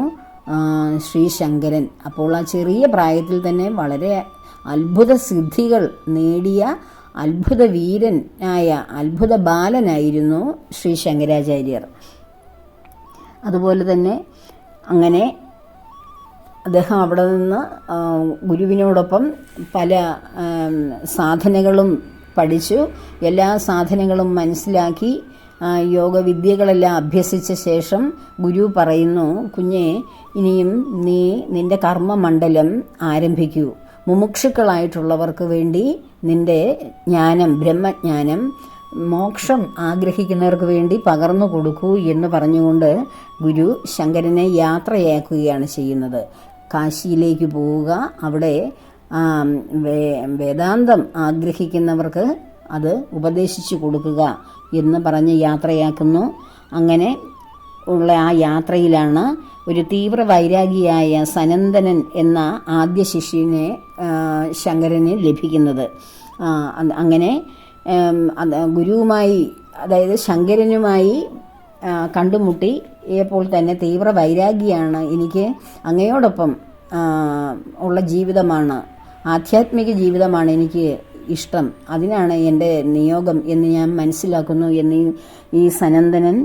ശ്രീ ശങ്കരൻ. അപ്പോൾ ആ ചെറിയ പ്രായത്തിൽ തന്നെ വളരെ അത്ഭുത സിദ്ധികൾ നേടിയ അത്ഭുത വീരനായ അത്ഭുത ബാലനായിരുന്നു ശ്രീ ശങ്കരാചാര്യർ. അതുപോലെ തന്നെ അങ്ങനെ അദ്ദേഹം അവിടെ നിന്ന് ഗുരുവിനോടൊപ്പം പല സാധനകളും പഠിച്ചു. എല്ലാ സാധനങ്ങളും മനസ്സിലാക്കി യോഗവിദ്യകളെല്ലാം അഭ്യസിച്ച ശേഷം ഗുരു പറയുന്നു, കുഞ്ഞെ, ഇനിയും നിന്റെ കർമ്മമണ്ഡലം ആരംഭിക്കൂ. മുമുക്ഷുക്കളായിട്ടുള്ളവർക്ക് വേണ്ടി നിന്റെ ജ്ഞാനം, ബ്രഹ്മജ്ഞാനം, മോക്ഷം ആഗ്രഹിക്കുന്നവർക്ക് വേണ്ടി പകർന്നു കൊടുക്കൂ എന്ന് പറഞ്ഞുകൊണ്ട് ഗുരു ശങ്കരനെ യാത്രയാക്കുകയാണ് ചെയ്യുന്നത്. കാശിയിലേക്ക് പോവുക, അവിടെ വേദാന്തം ആഗ്രഹിക്കുന്നവർക്ക് അത് ഉപദേശിച്ചു കൊടുക്കുക എന്ന് പറഞ്ഞ് യാത്രയാക്കുന്നു. അങ്ങനെ ഉള്ള ആ യാത്രയിലാണ് ഒരു തീവ്ര വൈരാഗിയായ സനന്ദനൻ എന്ന ആദ്യ ശിഷ്യനെ ശങ്കരന് ലഭിക്കുന്നത്. അങ്ങനെ ഗുരുവുമായി, അതായത് ശങ്കരനുമായി കണ്ടുമുട്ടിയപ്പോൾ തന്നെ തീവ്ര വൈരാഗിയാണ്, എനിക്ക് അങ്ങയോടൊപ്പം ഉള്ള ജീവിതമാണ്, ആധ്യാത്മിക ജീവിതമാണ് എനിക്ക് ഇഷ്ടം, അതിനാണ് എൻ്റെ നിയോഗം എന്ന് ഞാൻ മനസ്സിലാക്കുന്നു എന്ന് ഈ സനന്ദനൻ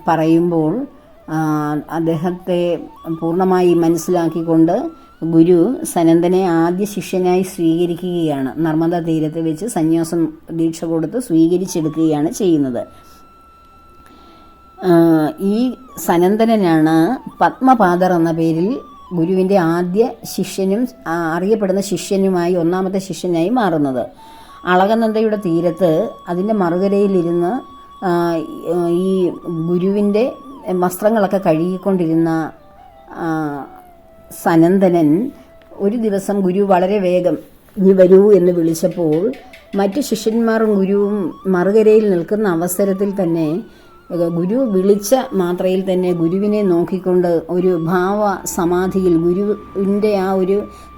പറയുമ്പോൾ അദ്ദേഹത്തെ പൂർണ്ണമായി മനസ്സിലാക്കിക്കൊണ്ട് ഗുരു സനന്ദനെ ആദ്യ ശിഷ്യനായി സ്വീകരിക്കുകയാണ്. നർമ്മദാ തീരത്ത് വെച്ച് സന്യാസം ദീക്ഷ കൊടുത്ത് സ്വീകരിച്ചെടുക്കുകയാണ് ചെയ്യുന്നത്. ഈ സനന്ദനാണ് പത്മപാദർ എന്ന പേരിൽ ഗുരുവിൻ്റെ ആദ്യ ശിഷ്യനും അറിയപ്പെടുന്ന ശിഷ്യനുമായി, ഒന്നാമത്തെ ശിഷ്യനായി മാറുന്നത്. അളകനന്ദയുടെ തീരത്ത് അതിൻ്റെ മറുകരയിലിരുന്ന് ഈ ഗുരുവിൻ്റെ വസ്ത്രങ്ങളൊക്കെ കഴുകിക്കൊണ്ടിരുന്ന സനന്ദനൻ ഒരു ദിവസം ഗുരു വളരെ വേഗം ഇനി വരൂ എന്ന് വിളിച്ചപ്പോൾ മറ്റു ശിഷ്യന്മാരും ഗുരുവും മറുകരയിൽ നിൽക്കുന്ന അവസരത്തിൽ തന്നെ ഗുരു വിളിച്ച മാത്രയിൽ തന്നെ ഗുരുവിനെ നോക്കിക്കൊണ്ട് ഒരു ഭാവ സമാധിയിൽ, ഗുരുവിൻ്റെ ആ ഒരു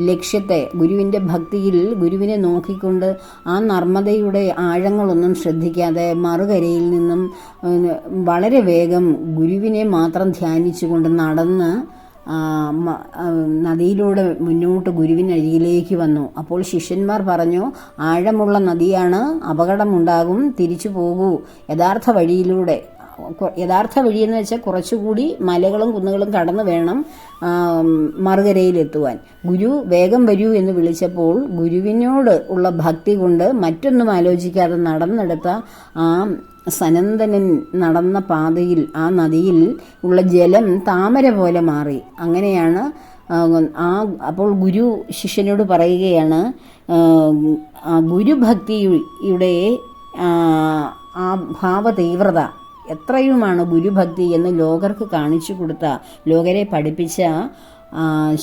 ലക്ഷ്യത്തെ, ഗുരുവിൻ്റെ ഭക്തിയിൽ ഗുരുവിനെ നോക്കിക്കൊണ്ട് ആ നർമ്മദയുടെ ആഴങ്ങളൊന്നും ശ്രദ്ധിക്കാതെ മറുകരയിൽ നിന്നും വളരെ വേഗം ഗുരുവിനെ മാത്രം ധ്യാനിച്ചുകൊണ്ട് നടന്ന് നദിയിലൂടെ മുന്നോട്ട് ഗുരുവിനരികിലേക്ക് വന്നു. അപ്പോൾ ശിഷ്യന്മാർ പറഞ്ഞു, ആഴമുള്ള നദിയാണ്, അപകടമുണ്ടാകും, തിരിച്ചു പോകൂ, യഥാർത്ഥ വഴിയിലൂടെ. യഥാർത്ഥ വഴിയെന്ന് വെച്ചാൽ കുറച്ചുകൂടി മലകളും കുന്നുകളും കടന്നു വേണം മറുകരയിലെത്തുവാൻ. ഗുരു വേഗം വരൂ എന്ന് വിളിച്ചപ്പോൾ ഗുരുവിനോട് ഉള്ള ഭക്തി കൊണ്ട് മറ്റൊന്നും ആലോചിക്കാതെ നടന്നെടുത്ത ആ സനന്ദനൻ നടന്ന പാതയിൽ, ആ നദിയിൽ ഉള്ള ജലം താമര പോലെ മാറി. അങ്ങനെയാണ് അപ്പോൾ ഗുരു ശിഷ്യനോട് പറയുകയാണ്, ഗുരുഭക്തിയുടെ ആ ഭാവതീവ്രത എത്രയുമാണ് ഗുരുഭക്തി എന്ന് ലോകർക്ക് കാണിച്ചു കൊടുത്ത, ലോകരെ പഠിപ്പിച്ച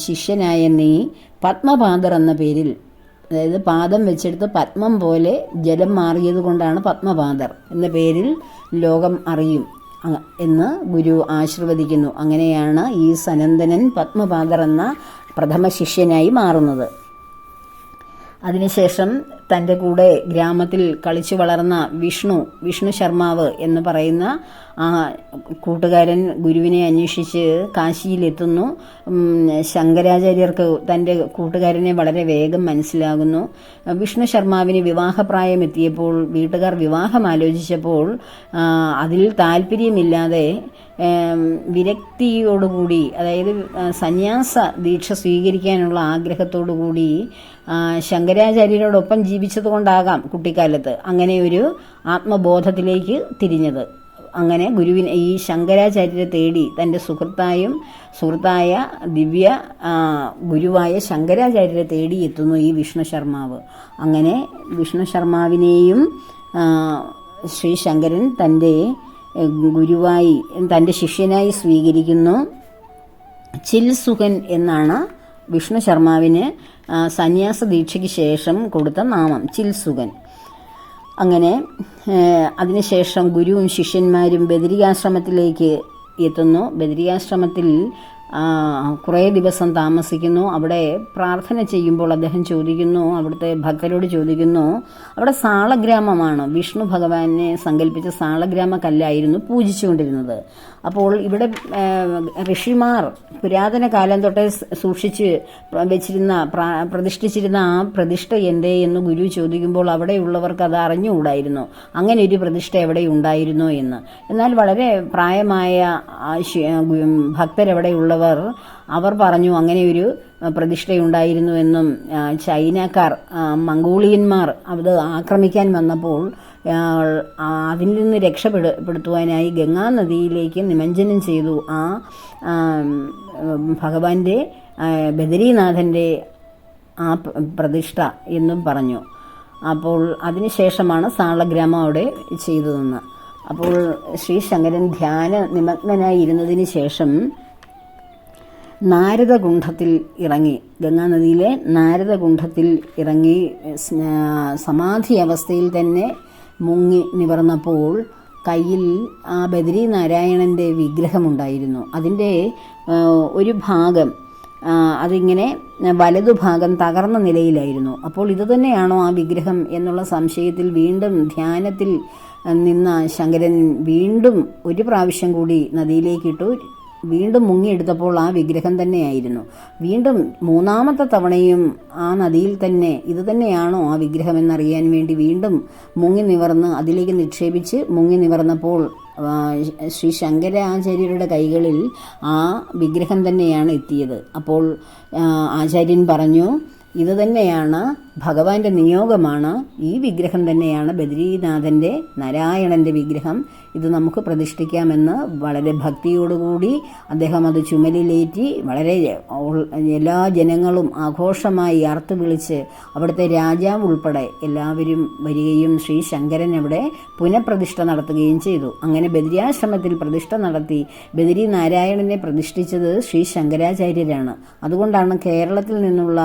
ശിഷ്യനായ നീ പത്മപാദർ എന്ന പേരിൽ, അതായത് പാദം വെച്ചെടുത്ത് പത്മം പോലെ ജലം മാറിയത് കൊണ്ടാണ് പത്മപാദർ എന്ന പേരിൽ ലോകം അറിയും എന്ന് ഗുരു ആശീർവദിക്കുന്നു. അങ്ങനെയാണ് ഈ സനന്ദനൻ പത്മപാദർ എന്ന പ്രഥമ ശിഷ്യനായി മാറുന്നത്. അതിനുശേഷം തൻ്റെ കൂടെ ഗ്രാമത്തിൽ കളിച്ചു വളർന്ന വിഷ്ണു ശർമാവ് എന്ന് പറയുന്ന ആ കൂട്ടുകാരൻ ഗുരുവിനെ അന്വേഷിച്ച് കാശിയിലെത്തുന്നു. ശങ്കരാചാര്യർക്ക് തൻ്റെ കൂട്ടുകാരനെ വളരെ വേഗം മനസ്സിലാകുന്നു. വിഷ്ണു ശർമാവിന് വിവാഹപ്രായം എത്തിയപ്പോൾ വീട്ടുകാർ വിവാഹം ആലോചിച്ചപ്പോൾ അതിൽ താല്പര്യമില്ലാതെ വിരക്തിയോടുകൂടി, അതായത് സന്യാസ ദീക്ഷ സ്വീകരിക്കാനുള്ള ആഗ്രഹത്തോടുകൂടി ശങ്കരാചാര്യരോടൊപ്പം ജീവിച്ചതുകൊണ്ടാകാം കുട്ടിക്കാലത്ത് അങ്ങനെ ഒരു ആത്മബോധത്തിലേക്ക് തിരിഞ്ഞത്. അങ്ങനെ ഈ ശങ്കരാചാര്യരെ തേടി തൻ്റെ സുഹൃത്തായ ദിവ്യ ഗുരുവായ ശങ്കരാചാര്യരെ തേടി എത്തുന്നു ഈ വിഷ്ണു ശർമാവ്. അങ്ങനെ വിഷ്ണു ശർമാവിനെയും ശ്രീ ശങ്കരൻ തൻ്റെ ഗുരുവായി, തൻ്റെ ശിഷ്യനായി സ്വീകരിക്കുന്നു. ചിൽസുഖൻ എന്നാണ് വിഷ്ണു ശർമാവിന് സന്യാസ ദീക്ഷയ്ക്ക് ശേഷം കൊടുത്ത നാമം, ചിൽസുഖൻ. അങ്ങനെ അതിനുശേഷം ഗുരുവും ശിഷ്യന്മാരും ബദരികാശ്രമത്തിലേക്ക് എത്തുന്നു. ബദരികാശ്രമത്തിൽ കുറേ ദിവസം താമസിക്കുന്നു. അവിടെ പ്രാർത്ഥന ചെയ്യുമ്പോൾ അദ്ദേഹം ചോദിക്കുന്നു, അവിടുത്തെ ഭക്തരോട് ചോദിക്കുന്നു, അവിടെ സാളഗ്രാമമാണ്, വിഷ്ണു ഭഗവാനെ സങ്കല്പിച്ച സാളഗ്രാമ കല്ലായിരുന്നു പൂജിച്ചുകൊണ്ടിരുന്നത്. അപ്പോൾ ഇവിടെ ഋഷിമാർ പുരാതന കാലം തൊട്ടേ സൂക്ഷിച്ച് പ്രതിഷ്ഠിച്ചിരുന്ന ആ പ്രതിഷ്ഠ എന്തേ എന്ന് ഗുരു ചോദിക്കുമ്പോൾ അവിടെയുള്ളവർക്ക് അത് അറിഞ്ഞുകൂടായിരുന്നു, അങ്ങനെ ഒരു പ്രതിഷ്ഠ എവിടെ ഉണ്ടായിരുന്നോ എന്ന്. എന്നാൽ വളരെ പ്രായമായ ഭക്തരെവിടെയുള്ളവർ അവർ പറഞ്ഞു അങ്ങനെ ഒരു പ്രതിഷ്ഠയുണ്ടായിരുന്നുവെന്നും ചൈനക്കാർ, മംഗോളിയന്മാർ അത് ആക്രമിക്കാൻ വന്നപ്പോൾ അതിൽ നിന്ന് രക്ഷപ്പെടുത്തുവാനായി ഗംഗാനദിയിലേക്ക് നിമഞ്ജനം ചെയ്തു ആ ഭഗവാന്റെ ബദരീനാഥൻ്റെ ആ പ്രതിഷ്ഠ എന്നും പറഞ്ഞു. അപ്പോൾ അതിനുശേഷമാണ് സാളഗ്രാമം അവിടെ ചെയ്തതെന്ന്. അപ്പോൾ ശ്രീ ശങ്കരൻ ധ്യാന നിമഗ്നനായി ഇരുന്നതിന് ശേഷം നാരദകുണ്ഠത്തിൽ ഇറങ്ങി, ഗംഗാനദിയിലെ നാരദകുണ്ഠത്തിൽ ഇറങ്ങി സമാധി അവസ്ഥയിൽ തന്നെ മുങ്ങി നിവർന്നപ്പോൾ കയ്യിൽ ആ ബദരീനാരായണൻ്റെ വിഗ്രഹമുണ്ടായിരുന്നു. അതിൻ്റെ ഒരു ഭാഗം അതിങ്ങനെ വലതുഭാഗം തകർന്ന നിലയിലായിരുന്നു. അപ്പോൾ ഇതുതന്നെയാണോ ആ വിഗ്രഹം എന്നുള്ള സംശയത്തിൽ വീണ്ടും ധ്യാനത്തിൽ നിന്ന ശങ്കരൻ വീണ്ടും ഒരു പ്രാവശ്യം കൂടി നദിയിലേക്കിട്ടു. വീണ്ടും മുങ്ങിയെടുത്തപ്പോൾ ആ വിഗ്രഹം തന്നെയായിരുന്നു. വീണ്ടും മൂന്നാമത്തെ തവണയും ആ നദിയിൽ തന്നെ ഇത് തന്നെയാണോ ആ വിഗ്രഹം എന്നറിയാൻ വേണ്ടി വീണ്ടും മുങ്ങി നിവർന്ന് അതിലേക്ക് നിക്ഷേപിച്ച് മുങ്ങി നിവർന്നപ്പോൾ ശ്രീ ശങ്കരാചാര്യരുടെ കൈകളിൽ ആ വിഗ്രഹം തന്നെയാണ് എത്തിയത്. അപ്പോൾ ആചാര്യൻ പറഞ്ഞു, ഇത് തന്നെയാണ് ഭഗവാന്റെ നിയോഗമാണ്, ഈ വിഗ്രഹം തന്നെയാണ് ബദരീനാഥൻ്റെ നാരായണൻ്റെ വിഗ്രഹം, ഇത് നമുക്ക് പ്രതിഷ്ഠിക്കാമെന്ന് വളരെ ഭക്തിയോടുകൂടി അദ്ദേഹം അത് ചുമലിലേറ്റി വളരെ എല്ലാ ജനങ്ങളും ആഘോഷമായി ആർത്തു വിളിച്ച് അവിടുത്തെ രാജാവ് ഉൾപ്പെടെ എല്ലാവരും വരികയും ശ്രീ ശങ്കരൻ അവിടെ പുനഃപ്രതിഷ്ഠ നടത്തുകയും ചെയ്തു. അങ്ങനെ ബദരിയാശ്രമത്തിൽ പ്രതിഷ്ഠ നടത്തി ബദരി നാരായണനെ പ്രതിഷ്ഠിച്ചത് ശ്രീ ശങ്കരാചാര്യരാണ്. അതുകൊണ്ടാണ് കേരളത്തിൽ നിന്നുള്ള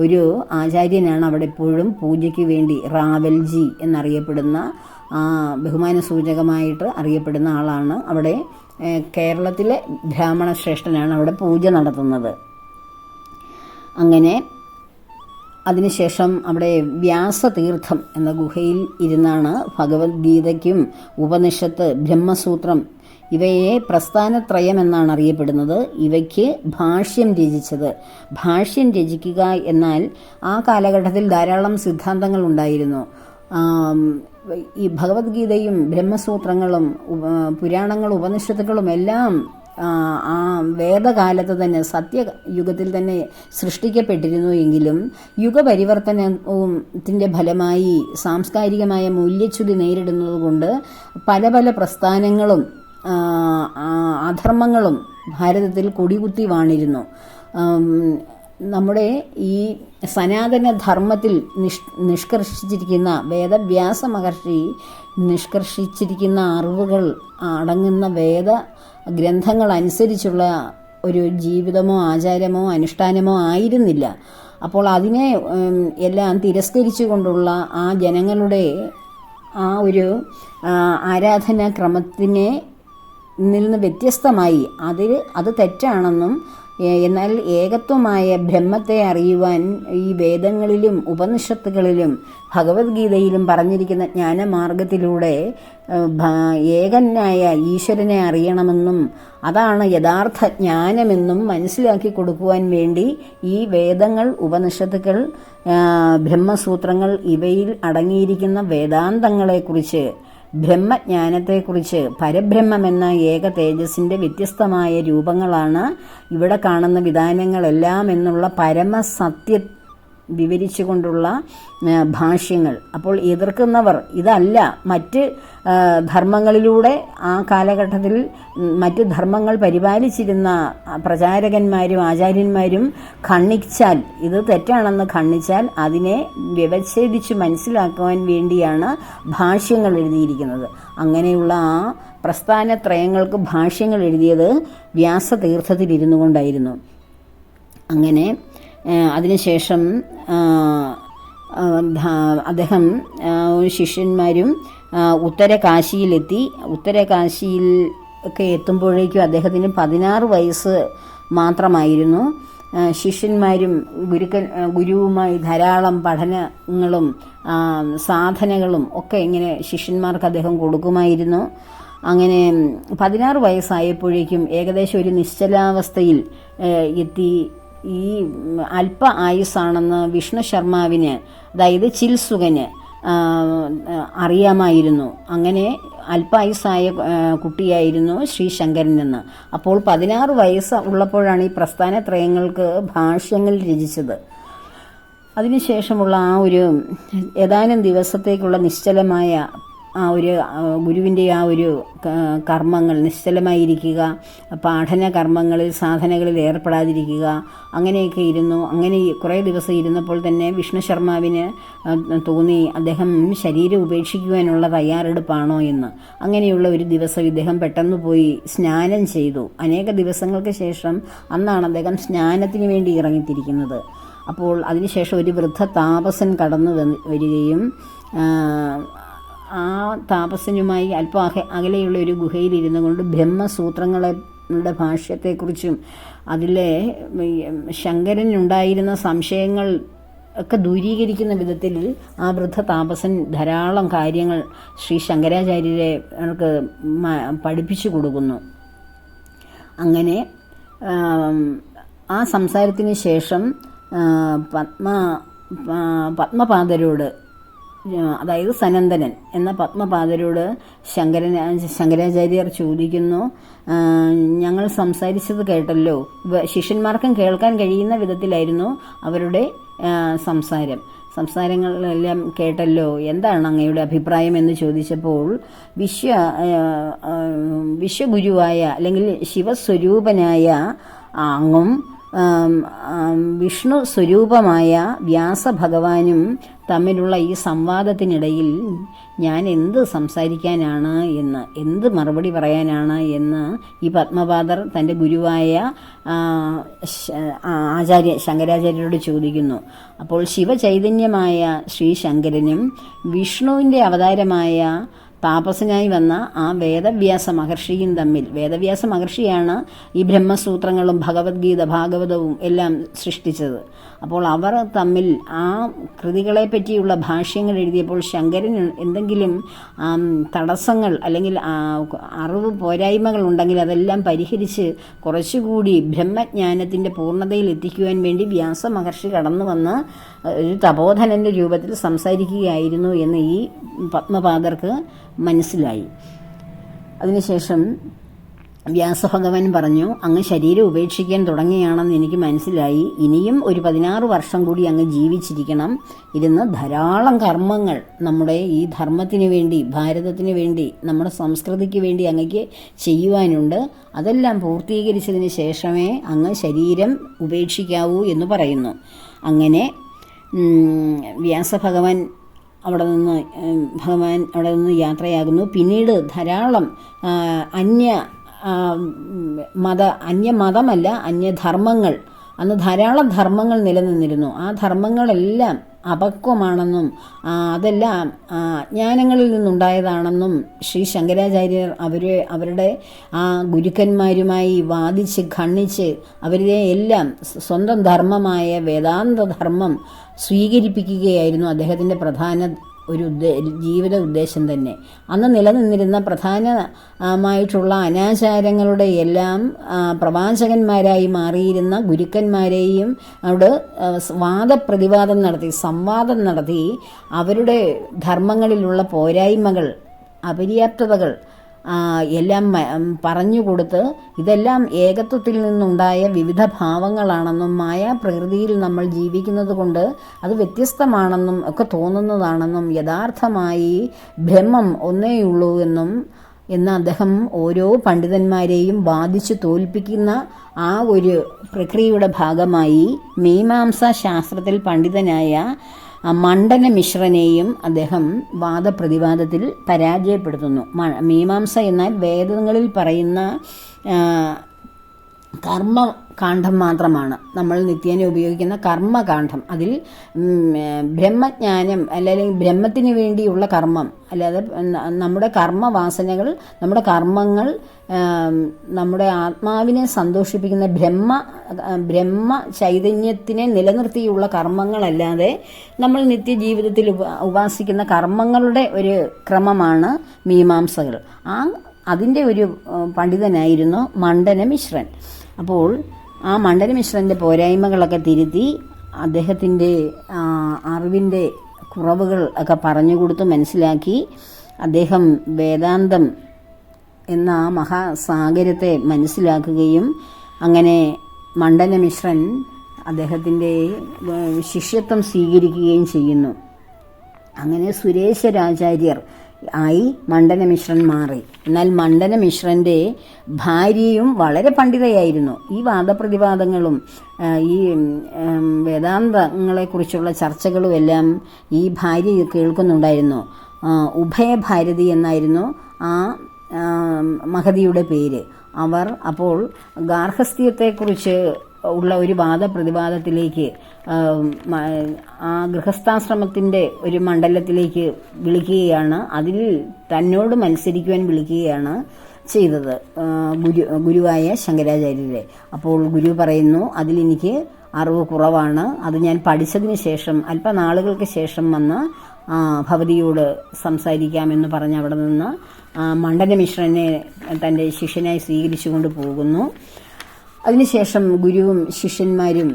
ഒരു ആചാര്യനാണ് അവിടെ എപ്പോഴും പൂജയ്ക്ക് വേണ്ടി റാവൽജി എന്നറിയപ്പെടുന്ന ബഹുമാന സൂചകമായിട്ട് അറിയപ്പെടുന്ന ആളാണ്. അവിടെ കേരളത്തിലെ ബ്രാഹ്മണ ശ്രേഷ്ഠനാണ് അവിടെ പൂജ നടത്തുന്നത്. അങ്ങനെ അതിനുശേഷം അവിടെ വ്യാസതീർത്ഥം എന്ന ഗുഹയിൽ ഇരുന്നാണ് ഭഗവത്ഗീതയ്ക്കും ഉപനിഷത്ത്, ബ്രഹ്മസൂത്രം ഇവയെ പ്രസ്ഥാനത്രയം എന്നാണ് അറിയപ്പെടുന്നത്. ഇവയ്ക്ക് ഭാഷ്യം രചിച്ചത്. ഭാഷ്യം രചിക്കുക എന്നാൽ ആ കാലഘട്ടത്തിൽ ധാരാളം സിദ്ധാന്തങ്ങൾ ഉണ്ടായിരുന്നു. ഈ ഭഗവത്ഗീതയും ബ്രഹ്മസൂത്രങ്ങളും പുരാണങ്ങളും ഉപനിഷത്തുക്കളും എല്ലാം ആ വേദകാലത്ത് തന്നെ സത്യയുഗത്തിൽ തന്നെ സൃഷ്ടിക്കപ്പെട്ടിരുന്നു എങ്കിലും യുഗപരിവർത്തനത്തിൻ്റെ ഫലമായി സാംസ്കാരികമായ മൂല്യച്യുതി നേരിടുന്നതുകൊണ്ട് പല പല പ്രസ്ഥാനങ്ങളും അധർമ്മങ്ങളും ഭാരതത്തിൽ കൊടികുത്തി വാണിരുന്നു. നമ്മുടെ ഈ സനാതന ധർമ്മത്തിൽ നിഷ്കർഷിച്ചിരിക്കുന്ന വേദവ്യാസ മഹർഷി നിഷ്കർഷിച്ചിരിക്കുന്ന അറിവുകൾ അടങ്ങുന്ന വേദ ഗ്രന്ഥങ്ങൾ അനുസരിച്ചുള്ള ഒരു ജീവിതമോ ആചാരമോ അനുഷ്ഠാനമോ ആയിരുന്നില്ല. അപ്പോൾ അതിനെ എല്ലാം തിരസ്കരിച്ചുകൊണ്ടുള്ള ആ ജനങ്ങളുടെ ആ ഒരു ആരാധനാക്രമത്തിനെ നിന്ന് വ്യത്യസ്തമായി അത് തെറ്റാണെന്നും എന്നാൽ ഏകത്വമായ ബ്രഹ്മത്തെ അറിയുവാൻ ഈ വേദങ്ങളിലും ഉപനിഷത്തുകളിലും ഭഗവത്ഗീതയിലും പറഞ്ഞിരിക്കുന്ന ജ്ഞാനമാർഗത്തിലൂടെ ഏകനായ ഈശ്വരനെ അറിയണമെന്നും അതാണ് യഥാർത്ഥ ജ്ഞാനമെന്നും മനസ്സിലാക്കി കൊടുക്കുവാൻ വേണ്ടി ഈ വേദങ്ങൾ, ഉപനിഷത്തുകൾ, ബ്രഹ്മസൂത്രങ്ങൾ ഇവയിൽ അടങ്ങിയിരിക്കുന്ന വേദാന്തങ്ങളെക്കുറിച്ച്, ബ്രഹ്മജ്ഞാനത്തെക്കുറിച്ച്, പരബ്രഹ്മമെന്ന ഏക തേജസ്സിൻ്റെ വ്യത്യസ്തമായ രൂപങ്ങളാണ് ഇവിടെ കാണുന്ന വിധാനങ്ങളെല്ലാം എന്നുള്ള പരമസത്യ വിവരിച്ചുകൊണ്ടുള്ള ഭാഷ്യങ്ങൾ. അപ്പോൾ എതിർക്കുന്നവർ ഇതല്ല, മറ്റ് ധർമ്മങ്ങളിലൂടെ ആ കാലഘട്ടത്തിൽ മറ്റ് ധർമ്മങ്ങൾ പരിപാലിച്ചിരുന്ന പ്രചാരകന്മാരും ആചാര്യന്മാരും ഖണ്ഡിച്ചാൽ, ഇത് തെറ്റാണെന്ന് ഖണ്ഡിച്ചാൽ അതിനെ വ്യവച്ഛേദിച്ച് മനസ്സിലാക്കുവാൻ വേണ്ടിയാണ് ഭാഷ്യങ്ങൾ എഴുതിയിരിക്കുന്നത്. അങ്ങനെയുള്ള ആ പ്രസ്ഥാനത്രയങ്ങൾക്ക് ഭാഷ്യങ്ങൾ എഴുതിയത് വ്യാസതീർത്ഥത്തിലിരുന്നു കൊണ്ടായിരുന്നു. അങ്ങനെ അതിനുശേഷം അദ്ദേഹം ശിഷ്യന്മാരും ഉത്തരകാശിയിലെത്തി. ഉത്തരകാശിയിൽ ഒക്കെ എത്തുമ്പോഴേക്കും അദ്ദേഹത്തിന് 16 വയസ്സ് മാത്രമായിരുന്നു. ശിഷ്യന്മാരും ഗുരുവുമായി ധാരാളം പഠനങ്ങളും സാധനകളും ഒക്കെ ഇങ്ങനെ ശിഷ്യന്മാർക്ക് അദ്ദേഹം കൊടുക്കുമായിരുന്നു. അങ്ങനെ 16 വയസ്സായപ്പോഴേക്കും ഏകദേശം ഒരു നിശ്ചലാവസ്ഥയിൽ എത്തി. ഈ അല്പ ആയുസ്സാണെന്ന് വിഷ്ണു ശർമാവിന്, അതായത് ചിൽസുകന് അറിയാമായിരുന്നു. അങ്ങനെ അല്പായുസ്സായ കുട്ടിയായിരുന്നു ശ്രീ ശങ്കരനെന്ന്. അപ്പോൾ 16 വയസ്സ് ഉള്ളപ്പോഴാണ് ഈ പ്രസ്ഥാനത്രയങ്ങൾക്ക് ഭാഷ്യങ്ങൾ രചിച്ചത്. അതിനുശേഷമുള്ള ആ ഒരു ഏതാനും ദിവസത്തേക്കുള്ള നിശ്ചലമായ ആ ഒരു ഗുരുവിൻ്റെ ആ ഒരു കർമ്മങ്ങൾ, നിശ്ചലമായിരിക്കുക, പഠന കർമ്മങ്ങളിൽ സാധനകളിൽ ഏർപ്പെടാതിരിക്കുക, അങ്ങനെയൊക്കെ ഇരുന്നു. അങ്ങനെ കുറേ ദിവസം ഇരുന്നപ്പോൾ തന്നെ വിഷ്ണു ശർമാവിന് തോന്നി അദ്ദേഹം ശരീരം ഉപേക്ഷിക്കുവാനുള്ള തയ്യാറെടുപ്പാണോ എന്ന്. അങ്ങനെയുള്ള ഒരു ദിവസം ഇദ്ദേഹം പെട്ടെന്ന് പോയി സ്നാനം ചെയ്തു. അനേക ദിവസങ്ങൾക്ക് ശേഷം അന്നാണ് അദ്ദേഹം സ്നാനത്തിന് വേണ്ടി ഇറങ്ങിത്തിരിക്കുന്നത്. അപ്പോൾ അതിനുശേഷം ഒരു വൃദ്ധ താപസൻ കടന്നു വരികയും ആ താപസനുമായി അല്പം അകലെയുള്ള ഒരു ഗുഹയിലിരുന്നു കൊണ്ട് ബ്രഹ്മസൂത്രങ്ങളുടെ ഭാഷ്യത്തെക്കുറിച്ചും അതിലെ ശങ്കരനുണ്ടായിരുന്ന സംശയങ്ങൾ ഒക്കെ ദൂരീകരിക്കുന്ന വിധത്തിൽ ആ വൃദ്ധ താപസൻ ധാരാളം കാര്യങ്ങൾ ശ്രീ ശങ്കരാചാര്യരെ പഠിപ്പിച്ചു കൊടുക്കുന്നു. അങ്ങനെ ആ സംസാരത്തിന് ശേഷം പത്മപാദരോട്, അതായത് സനന്ദനൻ എന്ന പത്മപാദരോട് ശങ്കരാചാര്യർ ചോദിക്കുന്നു, ഞങ്ങൾ സംസാരിച്ചത് കേട്ടല്ലോ. ശിഷ്യന്മാർക്കും കേൾക്കാൻ കഴിയുന്ന വിധത്തിലായിരുന്നു അവരുടെ സംസാരങ്ങളെല്ലാം കേട്ടല്ലോ. എന്താണ് അങ്ങയുടെ അഭിപ്രായം എന്ന് ചോദിച്ചപ്പോൾ വിശ്വഗുരുവായ അല്ലെങ്കിൽ ശിവസ്വരൂപനായ അങ്ങും വിഷ്ണു സ്വരൂപമായ വ്യാസഭഗവാനും തമ്മിലുള്ള ഈ സംവാദത്തിനിടയിൽ ഞാൻ എന്ത് സംസാരിക്കാനാണ് എന്ന്, എന്ത് മറുപടി പറയാനാണ് എന്ന് ഈ പത്മപാദർ തൻ്റെ ഗുരുവായ ശങ്കരാചാര്യരോട് ചോദിക്കുന്നു. അപ്പോൾ ശിവചൈതന്യമായ ശ്രീ ശങ്കരനും വിഷ്ണുവിൻ്റെ അവതാരമായ താപസനായി വന്ന ആ വേദവ്യാസ മഹർഷിയും തമ്മിൽ, വേദവ്യാസ മഹർഷിയാണ് ഈ ബ്രഹ്മസൂത്രങ്ങളും ഭഗവത്ഗീത ഭാഗവതവും എല്ലാം സൃഷ്ടിച്ചത്. അപ്പോൾ അവർ തമ്മിൽ ആ കൃതികളെ പറ്റിയുള്ള ഭാഷ്യങ്ങൾ എഴുതിയപ്പോൾ ശങ്കരൻ എന്തെങ്കിലും തടസ്സങ്ങൾ അല്ലെങ്കിൽ അറിവ് പോരായ്മകൾ ഉണ്ടെങ്കിൽ അതെല്ലാം പരിഹരിച്ച് കുറച്ചുകൂടി ബ്രഹ്മജ്ഞാനത്തിൻ്റെ പൂർണ്ണതയിൽ എത്തിക്കുവാൻ വേണ്ടി വ്യാസ മഹർഷി കടന്നു വന്ന് ഒരു തപോധനൻ്റെ രൂപത്തിൽ സംസാരിക്കുകയായിരുന്നു എന്ന് ഈ പത്മപാദർക്ക് മനസ്സിലായി. അതിനുശേഷം വ്യാസഭഗവാൻ പറഞ്ഞു, അങ്ങ് ശരീരം ഉപേക്ഷിക്കാൻ തുടങ്ങിയാണെന്ന് എനിക്ക് മനസ്സിലായി. ഇനിയും ഒരു 16 വർഷം കൂടി അങ്ങ് ജീവിച്ചിരിക്കണം. ഇരുന്ന് ധാരാളം കർമ്മങ്ങൾ നമ്മുടെ ഈ ധർമ്മത്തിന് വേണ്ടി, ഭാരതത്തിന് വേണ്ടി, നമ്മുടെ സംസ്കൃതിക്ക് വേണ്ടി അങ്ങക്ക് ചെയ്യുവാനുണ്ട്. അതെല്ലാം പൂർത്തീകരിച്ചതിന് ശേഷമേ അങ്ങ് ശരീരം ഉപേക്ഷിക്കാവൂ എന്ന് പറയുന്നു. അങ്ങനെ വ്യാസഭഗവാൻ അവിടെ നിന്ന് യാത്രയാകുന്നു. പിന്നീട് ധാരാളം അന്യമതമല്ല, അന്യധർമ്മങ്ങൾ, അന്ന് ധാരാളം ധർമ്മങ്ങൾ നിലനിന്നിരുന്നു. ആ ധർമ്മങ്ങളെല്ലാം അപക്വമാണെന്നും അതെല്ലാം അജ്ഞാനങ്ങളിൽ നിന്നുണ്ടായതാണെന്നും ശ്രീ ശങ്കരാചാര്യർ അവരുടെ ആ ഗുരുക്കന്മാരുമായി വാദിച്ച് ഖണ്ഡിച്ച് അവരെ എല്ലാം സ്വന്തം ധർമ്മമായ വേദാന്ത ധർമ്മം സ്വീകരിപ്പിക്കുകയായിരുന്നു അദ്ദേഹത്തിൻ്റെ പ്രധാന ഒരു ജീവിത ഉദ്ദേശം തന്നെ. അന്ന് നിലനിന്നിരുന്ന പ്രധാനമായിട്ടുള്ള അനാചാരങ്ങളുടെ എല്ലാം പ്രവാചകന്മാരായി മാറിയിരുന്ന ഗുരുക്കന്മാരെയും അവിടെ വാദപ്രതിവാദം നടത്തി, സംവാദം നടത്തി അവരുടെ ധർമ്മങ്ങളിലുള്ള പോരായ്മകൾ, അപര്യാപ്തതകൾ എല്ലാം പറഞ്ഞുകൊടുത്ത് ഇതെല്ലാം ഏകത്വത്തിൽ നിന്നുണ്ടായ വിവിധ ഭാവങ്ങളാണെന്നും മായാപ്രകൃതിയിൽ നമ്മൾ ജീവിക്കുന്നത് കൊണ്ട് അത് വ്യത്യസ്തമാണെന്നും ഒക്കെ തോന്നുന്നതാണെന്നും യഥാർത്ഥമായി ബ്രഹ്മം ഒന്നേയുള്ളൂ എന്ന് അദ്ദേഹം ഓരോ പണ്ഡിതന്മാരെയും വാദിച്ചു തോൽപ്പിക്കുന്ന ആ ഒരു പ്രക്രിയയുടെ ഭാഗമായി മീമാംസാ ശാസ്ത്രത്തിൽ പണ്ഡിതനായ മണ്ഡന മിശ്രനെയും അദ്ദേഹം വാദപ്രതിവാദത്തിൽ പരാജയപ്പെടുത്തുന്നു. മീമാംസ എന്നാൽ വേദങ്ങളിൽ പറയുന്ന കർമ്മകാന്ഡം മാത്രമാണ്, നമ്മൾ നിത്യേന ഉപയോഗിക്കുന്ന കർമ്മകാന്ഡം. അതിൽ ബ്രഹ്മജ്ഞാനം അല്ലെങ്കിൽ ബ്രഹ്മത്തിന് വേണ്ടിയുള്ള കർമ്മം, അല്ലാതെ നമ്മുടെ കർമ്മവാസനകൾ, നമ്മുടെ കർമ്മങ്ങൾ നമ്മുടെ ആത്മാവിനെ സന്തോഷിപ്പിക്കുന്ന ബ്രഹ്മ ചൈതന്യത്തിനെ നിലനിർത്തിയുള്ള കർമ്മങ്ങളല്ലാതെ നമ്മൾ നിത്യജീവിതത്തിൽ ഉപാസിക്കുന്ന കർമ്മങ്ങളുടെ ഒരു ക്രമമാണ് മീമാംസകൾ. അതിൻ്റെ ഒരു പണ്ഡിതനായിരുന്നു മണ്ഡന മിശ്രൻ. അപ്പോൾ ആ മണ്ഡന മിശ്രൻ്റെ പോരായ്മകളൊക്കെ തിരുത്തി അദ്ദേഹത്തിൻ്റെ അറിവിൻ്റെ കുറവുകൾ ഒക്കെ പറഞ്ഞുകൊടുത്ത് മനസ്സിലാക്കി അദ്ദേഹം വേദാന്തം എന്ന ആ മഹാസാഗരത്തെ മനസ്സിലാക്കുകയും അങ്ങനെ മണ്ഡന മിശ്രൻ അദ്ദേഹത്തിൻ്റെ ശിഷ്യത്വം സ്വീകരിക്കുകയും ചെയ്യുന്നു. അങ്ങനെ സുരേശ്വരാചാര്യർ ആയി മണ്ഡന മിശ്രൻ മാറി. എന്നാൽ മണ്ഡന മിശ്രൻ്റെ ഭാര്യയും വളരെ പണ്ഡിതയായിരുന്നു. ഈ വാദപ്രതിവാദങ്ങളും ഈ വേദാന്തങ്ങളെക്കുറിച്ചുള്ള ചർച്ചകളും എല്ലാം ഈ ഭാര്യ കേൾക്കുന്നുണ്ടായിരുന്നു. ഉഭയഭാരതി എന്നായിരുന്നു ആ മഹതിയുടെ പേര്. അവർ അപ്പോൾ ഗാർഹസ്ഥ്യത്തെക്കുറിച്ച് ഉള്ള ഒരു വാദപ്രതിവാദത്തിലേക്ക് ആ ഗൃഹസ്ഥാശ്രമത്തിൻ്റെ ഒരു മണ്ഡലത്തിലേക്ക് വിളിക്കുകയാണ്. അതിൽ തന്നോട് മത്സരിക്കുവാൻ വിളിക്കുകയാണ് ചെയ്തത് ഗുരുവായ ശങ്കരാചാര്യരെ. അപ്പോൾ ഗുരു പറയുന്നു, അതിലെനിക്ക് അറിവ് കുറവാണ്, അത് ഞാൻ പഠിച്ചതിന് ശേഷം അല്പനാളുകൾക്ക് ശേഷം വന്ന് ഭവതിയോട് സംസാരിക്കാമെന്ന് പറഞ്ഞ് അവിടെ നിന്ന് മണ്ഡന മിശ്രനെ തൻ്റെ ശിഷ്യനായി സ്വീകരിച്ചുകൊണ്ട് പോകുന്നു. അതിനുശേഷം ഗുരുവും ശിഷ്യന്മാരും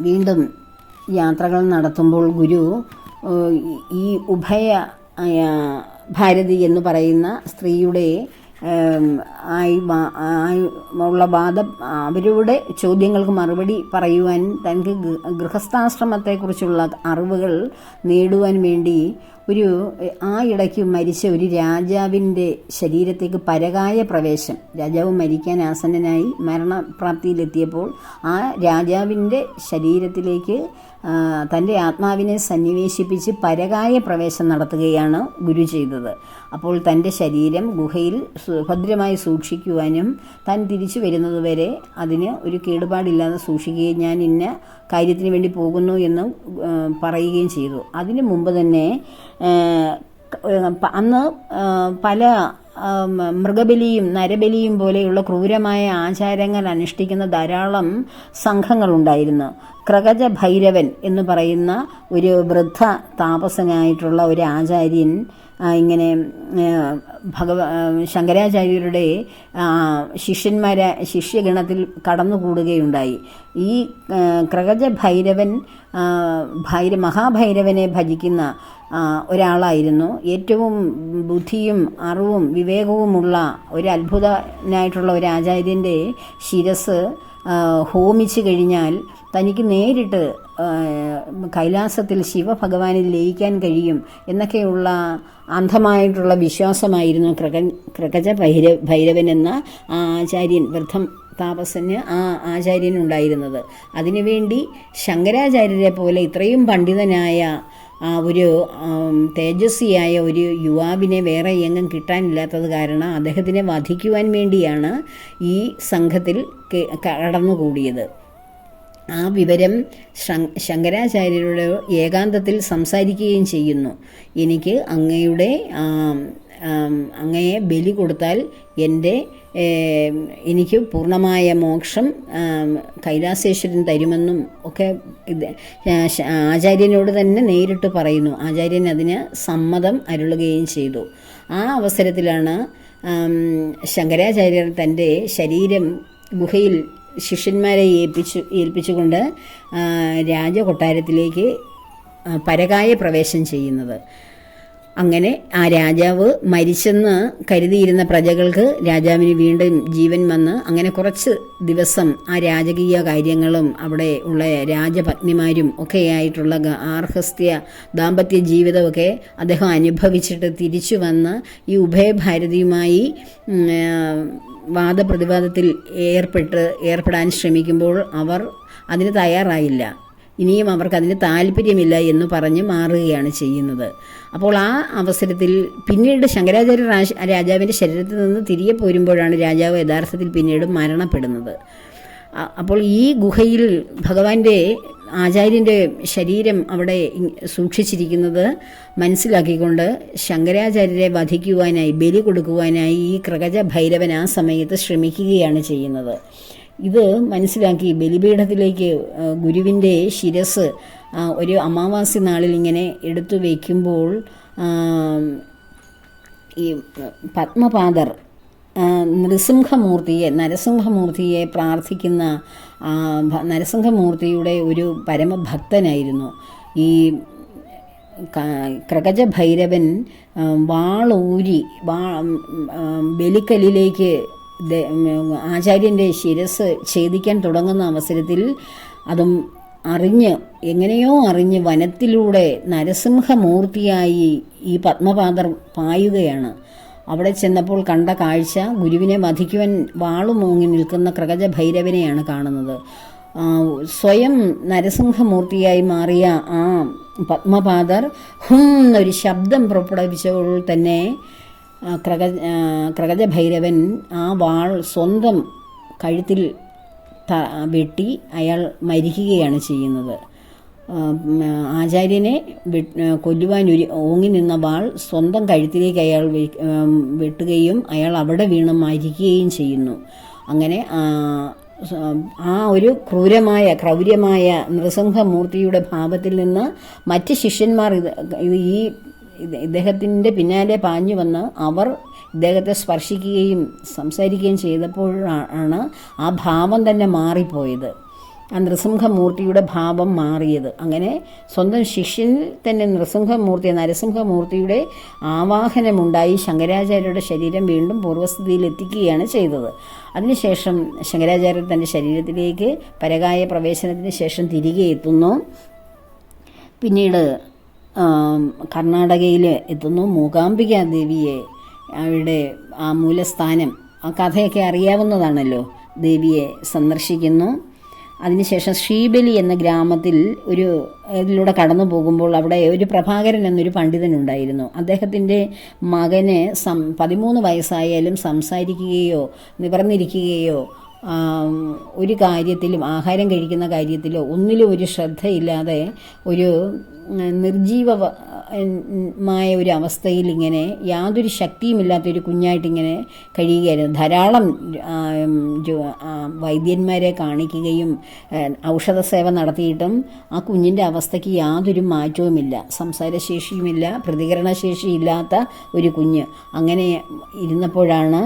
വീണ്ടും യാത്രകൾ നടത്തുമ്പോൾ ഗുരു ഈ ഭാരതി എന്ന് പറയുന്ന സ്ത്രീയുടെ ഉള്ള അവരുടെ ചോദ്യങ്ങൾക്ക് മറുപടി പറയുവാൻ, തനിക്ക് ഗൃഹസ്ഥാശ്രമത്തെക്കുറിച്ചുള്ള അറിവുകൾ നേടുവാൻ വേണ്ടി ആ ഇടയ്ക്ക് മരിച്ച ഒരു രാജാവിൻ്റെ ശരീരത്തേക്ക് പരകായ പ്രവേശം, രാജാവ് മരിക്കാൻ ആസന്നനായി മരണപ്രാപ്തിയിലെത്തിയപ്പോൾ ആ രാജാവിൻ്റെ ശരീരത്തിലേക്ക് തൻ്റെ ആത്മാവിനെ സന്നിവേശിപ്പിച്ച് പരകായ പ്രവേശം നടത്തുകയാണ് ഗുരു ചെയ്തത്. അപ്പോൾ തൻ്റെ ശരീരം ഗുഹയിൽ ഭദ്രമായി സൂക്ഷിക്കുവാനും താൻ തിരിച്ചു വരുന്നതുവരെ അതിന് ഒരു കേടുപാടില്ലാതെ സൂക്ഷിക്കുകയും ഞാൻ ഇന്ന കാര്യത്തിന് വേണ്ടി പോകുന്നു എന്ന് പറയുകയും ചെയ്തു. അതിനു മുമ്പ് തന്നെ അന്ന് പല മൃഗബലിയും നരബലിയും പോലെയുള്ള ക്രൂരമായ ആചാരങ്ങൾ അനുഷ്ഠിക്കുന്ന ധാരാളം സംഘങ്ങളുണ്ടായിരുന്നു. ക്രകജ ഭൈരവൻ എന്ന് പറയുന്ന ഒരു വൃദ്ധ താപസനായിട്ടുള്ള ഒരു ആചാര്യൻ ഇങ്ങനെ ശങ്കരാചാര്യരുടെ ശിഷ്യഗണത്തിൽ കടന്നുകൂടുകയുണ്ടായി. ഈ ക്രകജ ഭൈരവൻ മഹാഭൈരവനെ ഭജിക്കുന്ന ഒരാളായിരുന്നു. ഏറ്റവും ബുദ്ധിയും അറിവും വിവേകവുമുള്ള ഒരു അത്ഭുതനായിട്ടുള്ള ഒരു ആചാര്യൻ്റെ ശിരസ് ഹോമിച്ചു കഴിഞ്ഞാൽ തനിക്ക് നേരിട്ട് കൈലാസത്തിൽ ശിവഭഗവാനിൽ ലയിക്കാൻ കഴിയും എന്നൊക്കെയുള്ള അന്ധമായിട്ടുള്ള വിശ്വാസമായിരുന്നു കൃകജ ഭൈരവൻ എന്ന ആചാര്യൻ, വൃദ്ധം താപസന് ആ ആചാര്യനുണ്ടായിരുന്നത്. അതിനുവേണ്ടി ശങ്കരാചാര്യരെ പോലെ ഇത്രയും പണ്ഡിതനായ ഒരു തേജസ്വിയായ ഒരു യുവാവിനെ വേറെ എങ്ങും കിട്ടാനില്ലാത്തത് കാരണം അദ്ദേഹത്തിനെ വധിക്കുവാൻ വേണ്ടിയാണ് ഈ സംഘത്തിൽ കടന്നുകൂടിയത്. ആ വിവരം ശങ്കരാചാര്യരുടെ ഏകാന്തത്തിൽ സംസാരിക്കുകയും ചെയ്യുന്നു. എനിക്ക് അങ്ങയെ ബലി കൊടുത്താൽ എനിക്ക് പൂർണ്ണമായ മോക്ഷം കൈലാസേശ്വരൻ തരുമെന്നും ഒക്കെ ആചാര്യനോട് തന്നെ നേരിട്ട് പറയുന്നു. ആചാര്യൻ അതിന് സമ്മതം അരുളുകയും ചെയ്തു. ആ അവസരത്തിലാണ് ശങ്കരാചാര്യർ തൻ്റെ ശരീരം ഗുഹയിൽ ശിഷ്യന്മാരെ ഏൽപ്പിച്ചുകൊണ്ട് രാജകൊട്ടാരത്തിലേക്ക് പരകായ പ്രവേശം ചെയ്യുന്നത്. അങ്ങനെ ആ രാജാവ് മരിച്ചെന്ന് കരുതിയിരുന്ന പ്രജകൾക്ക് രാജാവിന് വീണ്ടും ജീവൻ വന്ന് അങ്ങനെ കുറച്ച് ദിവസം ആ രാജകീയ കാര്യങ്ങളും അവിടെ ഉള്ള രാജപത്നിമാരും ഒക്കെയായിട്ടുള്ള ആർഹസ്ത്യ ദാമ്പത്യ ജീവിതമൊക്കെ അദ്ദേഹം അനുഭവിച്ചിട്ട് തിരിച്ചു വന്ന് ഈ ഉഭയഭാരതിയുമായി വാദപ്രതിവാദത്തിൽ ഏർപ്പെടാൻ ശ്രമിക്കുമ്പോൾ അവർ അതിന് തയ്യാറായില്ല. ഇനിയും അവർക്കതിന് താല്പര്യമില്ല എന്ന് പറഞ്ഞ് മാറുകയാണ് ചെയ്യുന്നത്. അപ്പോൾ ആ അവസരത്തിൽ പിന്നീട് ശങ്കരാചാര്യ രാജാവിൻ്റെ ശരീരത്തിൽ നിന്ന് തിരികെ പോരുമ്പോഴാണ് രാജാവ് യഥാർത്ഥത്തിൽ പിന്നീട് മരണപ്പെടുന്നത്. അപ്പോൾ ഈ ഗുഹയിൽ ഭഗവാന്റെ ആചാര്യൻ്റെ ശരീരം അവിടെ സൂക്ഷിച്ചിരിക്കുന്നത് മനസ്സിലാക്കിക്കൊണ്ട് ശങ്കരാചാര്യരെ വധിക്കുവാനായി, ബലി കൊടുക്കുവാനായി ഈ കൃകജ ഭൈരവൻ ആ സമയത്ത് ശ്രമിക്കുകയാണ് ചെയ്യുന്നത്. ഇത് മനസ്സിലാക്കി ബലിപീഠത്തിലേക്ക് ഗുരുവിൻ്റെ ശിരസ് ഒരു അമാവാസി നാളിൽ ഇങ്ങനെ എടുത്തു വയ്ക്കുമ്പോൾ ഈ പത്മപാദർ നരസിംഹമൂർത്തിയെ പ്രാർത്ഥിക്കുന്ന നരസിംഹമൂർത്തിയുടെ ഒരു പരമഭക്തനായിരുന്നു ഈ കൃകജ ഭൈരവൻ. വാളൂരി ബലിക്കല്ലിലേക്ക് ആചാര്യൻ്റെ ശിരസ് ഛേദിക്കാൻ തുടങ്ങുന്ന അവസരത്തിൽ അതും എങ്ങനെയോ അറിഞ്ഞ് വനത്തിലൂടെ നരസിംഹമൂർത്തിയായി ഈ പത്മപാദർ പായുകയാണ്. അവിടെ ചെന്നപ്പോൾ കണ്ട കാഴ്ച ഗുരുവിനെ വധിക്കുവാൻ വാളുമൂങ്ങി നിൽക്കുന്ന കൃകജ ഭൈരവനെയാണ് കാണുന്നത്. സ്വയം നരസിംഹമൂർത്തിയായി മാറിയ ആ പത്മപാദർ ഒരു ശബ്ദം പുറപ്പെടുവിച്ചപ്പോൾ തന്നെ കൃകജ ഭൈരവൻ ആ വാൾ സ്വന്തം കഴുത്തിൽ വെട്ടി അയാൾ മരിക്കുകയാണ് ചെയ്യുന്നത്. ആചാര്യനെ കൊല്ലുവാൻ ഓങ്ങി നിന്ന വാൾ സ്വന്തം കഴുത്തിലേക്ക് അയാൾ വെട്ടുകയും അയാൾ അവിടെ വീണ് മരിക്കുകയും ചെയ്യുന്നു. അങ്ങനെ ആ ഒരു ക്രൗര്യമായ നൃസിംഹമൂർത്തിയുടെ ഭാവത്തിൽ നിന്ന് മറ്റ് ശിഷ്യന്മാർ ഇദ്ദേഹത്തിൻ്റെ പിന്നാലെ പാഞ്ഞു വന്ന് അവർ ഇദ്ദേഹത്തെ സ്പർശിക്കുകയും സംസാരിക്കുകയും ചെയ്തപ്പോഴാണ് ആ ഭാവം തന്നെ മാറിപ്പോയത്. ആ നൃസിംഹമൂർത്തിയുടെ ഭാവം മാറിയത്. അങ്ങനെ സ്വന്തം ശിഷ്യനിൽ തന്നെ നരസിംഹമൂർത്തിയുടെ ആവാഹനമുണ്ടായി ശങ്കരാചാര്യരുടെ ശരീരം വീണ്ടും പൂർവ്വസ്ഥിതിയിൽ എത്തിക്കുകയാണ് ചെയ്തത്. അതിനുശേഷം ശങ്കരാചാര്യർ തൻ്റെ ശരീരത്തിലേക്ക് പരകായ പ്രവേശനത്തിന് ശേഷം തിരികെ എത്തുന്നു. പിന്നീട് കർണാടകയിൽ എത്തുന്നു. മൂകാംബിക ദേവിയെ, അവരുടെ ആ മൂലസ്ഥാനം, ആ കഥയൊക്കെ അറിയാവുന്നതാണല്ലോ, ദേവിയെ സന്ദർശിക്കുന്നു. അതിനുശേഷം ശ്രീബലി എന്ന ഗ്രാമത്തിൽ ഇതിലൂടെ കടന്നു പോകുമ്പോൾ അവിടെ ഒരു പ്രഭാകരൻ എന്നൊരു പണ്ഡിതനുണ്ടായിരുന്നു. അദ്ദേഹത്തിൻ്റെ മകന് 13 വയസ്സായാലും സംസാരിക്കുകയോ നിവർന്നിരിക്കുകയോ ഒരു കാര്യത്തിലും ആഹാരം കഴിക്കുന്ന കാര്യത്തിലോ ഒന്നിലും ഒരു ശ്രദ്ധയില്ലാതെ ഒരു നിർജീവമായ ഒരു അവസ്ഥയിൽ ഇങ്ങനെ യാതൊരു ശക്തിയുമില്ലാത്തൊരു കുഞ്ഞായിട്ടിങ്ങനെ കഴിയുകയായിരുന്നു. ധാരാളം വൈദ്യന്മാരെ കാണിക്കുകയും ഔഷധ സേവ നടത്തിയിട്ടും ആ കുഞ്ഞിൻ്റെ അവസ്ഥയ്ക്ക് യാതൊരു മാറ്റവുമില്ല. സംസാരശേഷിയുമില്ല, പ്രതികരണശേഷിയില്ലാത്ത ഒരു കുഞ്ഞ്. അങ്ങനെ ഇരുന്നപ്പോഴാണ്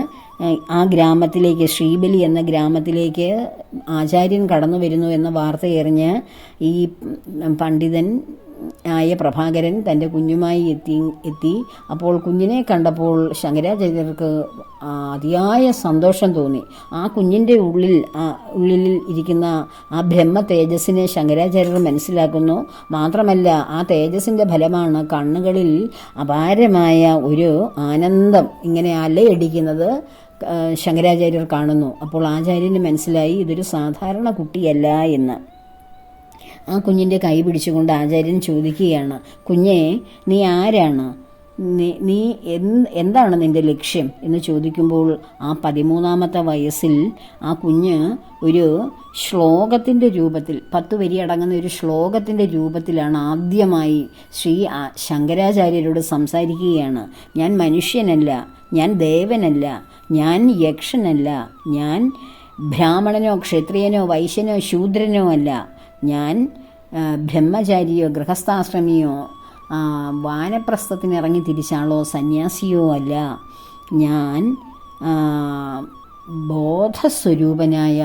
ആ ഗ്രാമത്തിലേക്ക്, ശ്രീബലി എന്ന ഗ്രാമത്തിലേക്ക് ആചാര്യൻ കടന്നു വരുന്നു എന്ന വാർത്തയറിഞ്ഞ് ഈ പണ്ഡിതൻ ആയ പ്രഭാകരൻ തൻ്റെ കുഞ്ഞുമായി എത്തി. അപ്പോൾ കുഞ്ഞിനെ കണ്ടപ്പോൾ ശങ്കരാചാര്യർക്ക് അതിയായ സന്തോഷം തോന്നി. ആ കുഞ്ഞിൻ്റെ ഉള്ളിൽ ഇരിക്കുന്ന ആ ബ്രഹ്മ തേജസ്സിനെ ശങ്കരാചാര്യർ മനസ്സിലാക്കുന്നു. മാത്രമല്ല, ആ തേജസ്സിൻ്റെ ഫലമാണ് കണ്ണുകളിൽ അപാരമായ ഒരു ആനന്ദം ഇങ്ങനെ അലയടിക്കുന്നത് ശങ്കരാചാര്യർ കാണുന്നു. അപ്പോൾ ആചാര്യന് മനസ്സിലായി ഇതൊരു സാധാരണ കുട്ടിയല്ല എന്ന്. ആ കുഞ്ഞിൻ്റെ കൈ പിടിച്ചുകൊണ്ട് ആചാര്യൻ ചോദിക്കുകയാണ്, കുഞ്ഞെ, നീ ആരാണ്? നീ എന്താണ് നിൻ്റെ ലക്ഷ്യം എന്ന് ചോദിക്കുമ്പോൾ ആ 13ാമത്തെ വയസ്സിൽ ആ കുഞ്ഞ് ഒരു ശ്ലോകത്തിൻ്റെ രൂപത്തിൽ 10 വരി അടങ്ങുന്ന ഒരു ശ്ലോകത്തിൻ്റെ രൂപത്തിലാണ് ആദ്യമായി ശങ്കരാചാര്യരോട് സംസാരിക്കുകയാണ്. ഞാൻ മനുഷ്യനല്ല, ഞാൻ ദേവനല്ല, ഞാൻ യക്ഷനല്ല, ഞാൻ ബ്രാഹ്മണനോ ക്ഷത്രിയനോ വൈശ്യനോ ശൂദ്രനോ അല്ല, ഞാൻ ബ്രഹ്മചാരിയോ ഗൃഹസ്ഥാശ്രമിയോ വാനപ്രസ്ഥത്തിനിറങ്ങി തിരിച്ചാളോ സന്യാസിയോ അല്ല, ഞാൻ ബോധസ്വരൂപനായ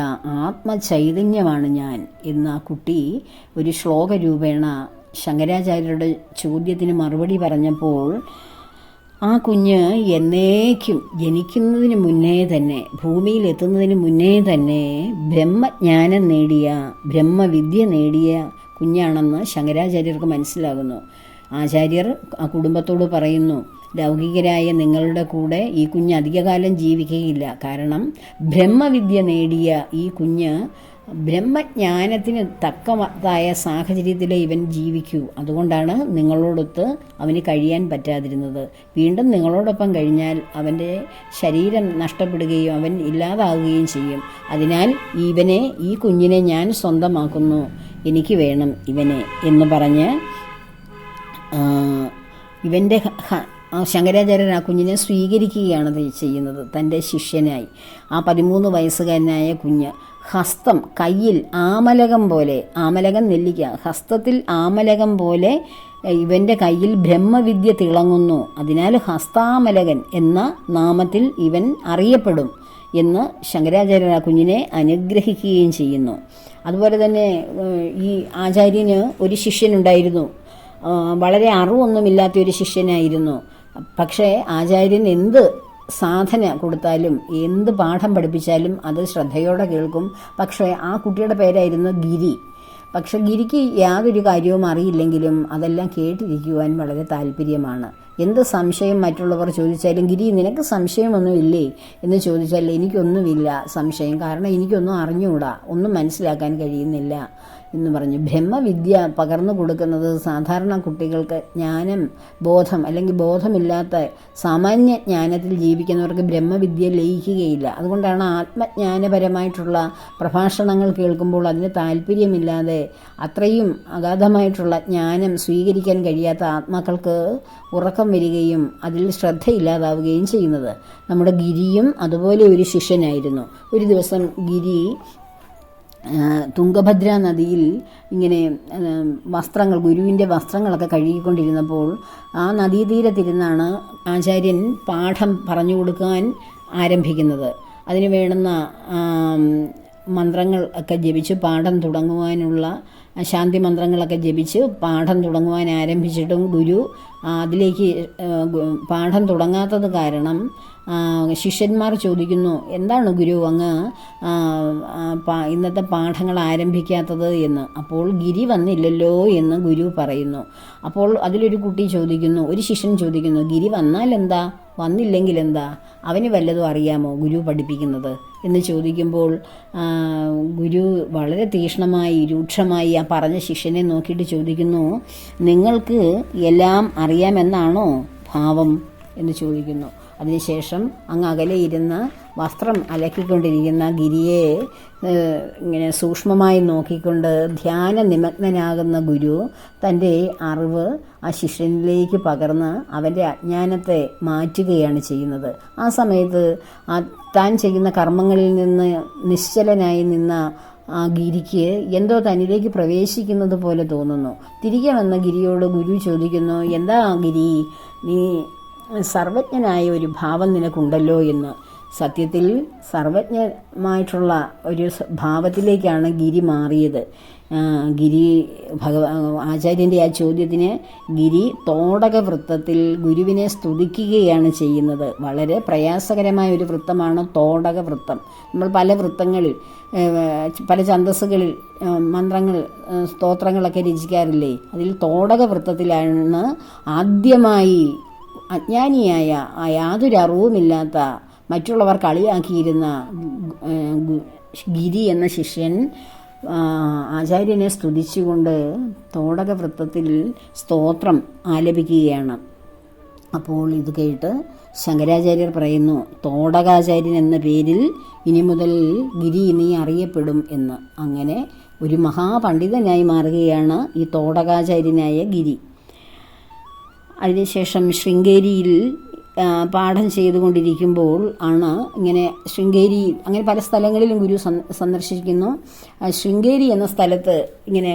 ആത്മചൈതന്യമാണ് ഞാൻ എന്ന് ആ കുട്ടി ഒരു ശ്ലോകരൂപേണ ശങ്കരാചാര്യരുടെ ചോദ്യത്തിന് മറുപടി പറഞ്ഞപ്പോൾ ആ കുഞ്ഞ് എന്നേക്കും ജനിക്കുന്നതിന് മുന്നേ തന്നെ, ഭൂമിയിലെത്തുന്നതിന് മുന്നേ തന്നെ ബ്രഹ്മജ്ഞാനം നേടിയ, ബ്രഹ്മവിദ്യ നേടിയ കുഞ്ഞാണെന്ന് ശങ്കരാചാര്യർക്ക് മനസ്സിലാകുന്നു. ആചാര്യർ ആ കുടുംബത്തോട് പറയുന്നു, ലൗകികരായ നിങ്ങളുടെ കൂടെ ഈ കുഞ്ഞ് അധികകാലം ജീവിക്കുകയില്ല. കാരണം ബ്രഹ്മവിദ്യ നേടിയ ഈ കുഞ്ഞ് ബ്രഹ്മജ്ഞാനത്തിന് തക്കതായ സാഹചര്യത്തിൽ ഇവൻ ജീവിക്കൂ. അതുകൊണ്ടാണ് നിങ്ങളോടൊത്ത് അവന് കഴിയാൻ പറ്റാതിരുന്നത്. വീണ്ടും നിങ്ങളോടൊപ്പം കഴിഞ്ഞാൽ അവൻ്റെ ശരീരം നഷ്ടപ്പെടുകയും അവൻ ഇല്ലാതാവുകയും ചെയ്യും. അതിനാൽ ഈ കുഞ്ഞിനെ ഞാൻ സ്വന്തമാക്കുന്നു, എനിക്ക് വേണം ഇവനെ എന്ന് പറഞ്ഞ് ഇവൻ്റെ ശങ്കരാചാര്യൻ ആ കുഞ്ഞിനെ സ്വീകരിക്കുകയാണ് ചെയ്യുന്നത് തൻ്റെ ശിഷ്യനായി. ആ 13 വയസ്സുകാരനായ കുഞ്ഞ് ഹസ്തം, കയ്യിൽ ആമലകം പോലെ, ആമലകം നെല്ലിക്ക, ഹസ്തത്തിൽ ആമലകം പോലെ ഇവൻ്റെ കയ്യിൽ ബ്രഹ്മവിദ്യ തിളങ്ങുന്നു. അതിനാൽ ഹസ്താമലകൻ എന്ന നാമത്തിൽ ഇവൻ അറിയപ്പെടും എന്ന് ശങ്കരാചാര്യർ ആ കുഞ്ഞിനെ അനുഗ്രഹിക്കുകയും ചെയ്യുന്നു. അതുപോലെ തന്നെ ഈ ആചാര്യന് ഒരു ശിഷ്യനുണ്ടായിരുന്നു. വളരെ അറിവൊന്നുമില്ലാത്ത ഒരു ശിഷ്യനായിരുന്നു. പക്ഷേ ആചാര്യൻ എന്ത് സാധന കൊടുത്താലും എന്ത് പാഠം പഠിപ്പിച്ചാലും അത് ശ്രദ്ധയോടെ കേൾക്കും. പക്ഷേ ആ കുട്ടിയുടെ പേരായിരുന്നു ഗിരി. പക്ഷെ ഗിരിക്ക് യാതൊരു കാര്യവും അറിയില്ലെങ്കിലും അതെല്ലാം കേട്ടിരിക്കുവാൻ വളരെ താല്പര്യമാണ്. എന്ത് സംശയം മറ്റുള്ളവർ ചോദിച്ചാലും, ഗിരി നിനക്ക് സംശയമൊന്നുമില്ലേ എന്ന് ചോദിച്ചാൽ എനിക്കൊന്നുമില്ല സംശയം, കാരണം എനിക്കൊന്നും അറിഞ്ഞുകൂടാ, ഒന്നും മനസ്സിലാക്കാൻ കഴിയുന്നില്ല എന്ന് പറഞ്ഞു. ബ്രഹ്മവിദ്യ പകർന്നു കൊടുക്കുന്നത് സാധാരണ കുട്ടികൾക്ക് ജ്ഞാനം, ബോധം അല്ലെങ്കിൽ ബോധമില്ലാത്ത സാമാന്യ ജ്ഞാനത്തിൽ ജീവിക്കുന്നവർക്ക് ബ്രഹ്മവിദ്യ ലയിക്കുകയില്ല. അതുകൊണ്ടാണ് ആത്മജ്ഞാനപരമായിട്ടുള്ള പ്രഭാഷണങ്ങൾ കേൾക്കുമ്പോൾ അതിന് താല്പര്യമില്ലാതെ അത്രയും അഗാധമായിട്ടുള്ള ജ്ഞാനം സ്വീകരിക്കാൻ കഴിയാത്ത ആത്മാക്കൾക്ക് ഉറക്കം വരികയും അതിൽ ശ്രദ്ധയില്ലാതാവുകയും ചെയ്യുന്നത്. നമ്മുടെ ഗിരിയും അതുപോലെ ഒരു ശിഷ്യനായിരുന്നു. ഒരു ദിവസം ഗിരി തുംഗഭദ്ര നദിയിൽ ഇങ്ങനെ ഗുരുവിൻ്റെ വസ്ത്രങ്ങളൊക്കെ കഴുകിക്കൊണ്ടിരുന്നപ്പോൾ ആ നദീതീരത്തിരുന്നാണ് ആചാര്യൻ പാഠം പറഞ്ഞു കൊടുക്കാൻ ആരംഭിക്കുന്നത്. അതിന് വേണ്ടുന്ന മന്ത്രങ്ങൾ ഒക്കെ ജപിച്ച് പാഠം തുടങ്ങുവാനുള്ള ശാന്തി മന്ത്രങ്ങളൊക്കെ ജപിച്ച് പാഠം തുടങ്ങുവാൻ ആരംഭിച്ചിട്ടും ഗുരു അതിലേക്ക് പാഠം തുടങ്ങാത്തത് കാരണം ശിഷ്യന്മാർ ചോദിക്കുന്നു, എന്താണ് ഗുരു അങ്ങ് ഇന്നത്തെ പാഠങ്ങൾ ആരംഭിക്കാത്തത് എന്ന്. അപ്പോൾ ഗിരി വന്നില്ലല്ലോ എന്ന് ഗുരു പറയുന്നു. അപ്പോൾ അതിലൊരു കുട്ടി ചോദിക്കുന്നു, ഒരു ശിഷ്യൻ ചോദിക്കുന്നു, ഗിരി വന്നാൽ എന്താ, വന്നില്ലെങ്കിൽ എന്താ, അവന് വല്ലതും അറിയാമോ ഗുരു പഠിപ്പിക്കുന്നത് എന്ന് ചോദിക്കുമ്പോൾ ഗുരു വളരെ തീക്ഷ്ണമായി രൂക്ഷമായി ആ പറഞ്ഞ ശിഷ്യനെ നോക്കിയിട്ട് ചോദിക്കുന്നു, നിങ്ങൾക്ക് എല്ലാം അറിയാമെന്നാണോ ഭാവം എന്ന് ചോദിക്കുന്നു. അതിനുശേഷം അങ്ങ് അകലെ ഇരുന്ന് വസ്ത്രം അലക്കിക്കൊണ്ടിരിക്കുന്ന ഗിരിയെ ഇങ്ങനെ സൂക്ഷ്മമായി നോക്കിക്കൊണ്ട് ധ്യാന നിമഗ്നനാകുന്ന ഗുരു തൻ്റെ അറിവ് ആ ശിഷ്യനിലേക്ക് പകർന്ന് അവൻ്റെ അജ്ഞാനത്തെ മാറ്റുകയാണ് ചെയ്യുന്നത്. ആ സമയത്ത് താൻ ചെയ്യുന്ന കർമ്മങ്ങളിൽ നിന്ന് നിശ്ചലനായി നിന്ന ആ ഗിരിക്ക് എന്തോ തന്നിലേക്ക് പ്രവേശിക്കുന്നത് പോലെ തോന്നുന്നു. തിരികെ വന്ന ഗിരിയോട് ഗുരു ചോദിക്കുന്നു, എന്താ ഗിരി, നീ സർവജ്ഞനായ ഒരു ഭാവം നിനക്കുണ്ടല്ലോ എന്ന്. സത്യത്തിൽ സർവജ്ഞമായിട്ടുള്ള ഒരു ഭാവത്തിലേക്കാണ് ഗിരി മാറിയത്. ഗിരി ആചാര്യൻ്റെ ആ ചോദ്യത്തിന് ഗിരി തോടക വൃത്തത്തിൽ ഗുരുവിനെ സ്തുതിക്കുകയാണ് ചെയ്യുന്നത്. വളരെ പ്രയാസകരമായ ഒരു വൃത്തമാണ് തോടക വൃത്തം. നമ്മൾ പല വൃത്തങ്ങളിൽ പല ഛന്ദസ്സുകളിൽ മന്ത്രങ്ങൾ സ്തോത്രങ്ങളൊക്കെ രചിക്കാറില്ലേ, അതിൽ തോടക വൃത്തത്തിലാണ് ആദ്യമായി അജ്ഞാനിയായ യാതൊരു അറിവുമില്ലാത്ത മറ്റുള്ളവർ കളിയാക്കിയിരുന്ന ഗിരി എന്ന ശിഷ്യൻ ആചാര്യനെ സ്തുതിച്ചുകൊണ്ട് തോടക വൃത്തത്തിൽ സ്തോത്രം ആലപിക്കുകയാണ്. അപ്പോൾ ഇത് കേട്ട് ശങ്കരാചാര്യർ പറയുന്നു, തോടകാചാര്യൻ എന്ന പേരിൽ ഇനി മുതൽ ഗിരി നീ അറിയപ്പെടും എന്ന്. അങ്ങനെ ഒരു മഹാപണ്ഡിതനായി മാറുകയാണ് ഈ തോടകാചാര്യനായ ഗിരി. അതിനുശേഷം ശൃംഗേരിയിൽ പാഠം ചെയ്തുകൊണ്ടിരിക്കുമ്പോൾ ആണ് ഇങ്ങനെ ശൃംഗേരി, അങ്ങനെ പല സ്ഥലങ്ങളിലും ഗുരു സന്ദർശിക്കുന്നു. ശൃംഗേരി എന്ന സ്ഥലത്ത് ഇങ്ങനെ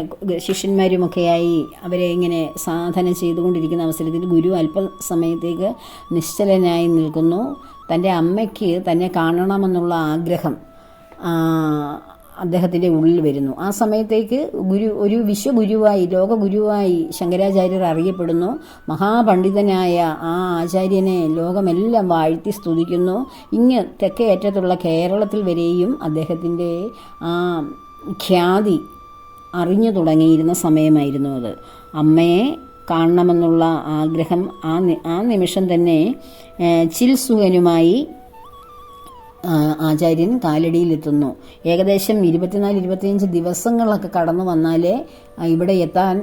ശിഷ്യന്മാരുമൊക്കെയായി അവരെ ഇങ്ങനെ സാധന ചെയ്തുകൊണ്ടിരിക്കുന്ന അവസരത്തിൽ ഗുരു അല്പസമയത്തേക്ക് നിശ്ചലനായി നിൽക്കുന്നു. തൻ്റെ അമ്മയ്ക്ക് തന്നെ കാണണമെന്നുള്ള ആഗ്രഹം അദ്ദേഹത്തിൻ്റെ ഉള്ളിൽ വരുന്നു. ആ സമയത്തേക്ക് ഒരു വിശ്വഗുരുവായി, ലോകഗുരുവായി ശങ്കരാചാര്യർ അറിയപ്പെടുന്നു. മഹാപണ്ഡിതനായ ആ ആചാര്യനെ ലോകമെല്ലാം വാഴ്ത്തി സ്തുതിക്കുന്നു. തെക്കേ അറ്റത്തുള്ള കേരളത്തിൽ വരെയും അദ്ദേഹത്തിൻ്റെ ആ ഖ്യാതി അറിഞ്ഞു തുടങ്ങിയിരുന്ന സമയമായിരുന്നു അത്. അമ്മയെ കാണണമെന്നുള്ള ആഗ്രഹം ആ നിമിഷം തന്നെ ചിൽസുഖനുമായി ആചാര്യൻ കാലടിയിലെത്തുന്നു. ഏകദേശം 24-25 ദിവസങ്ങളൊക്കെ കടന്നു വന്നാലേ ഇവിടെ എത്താൻ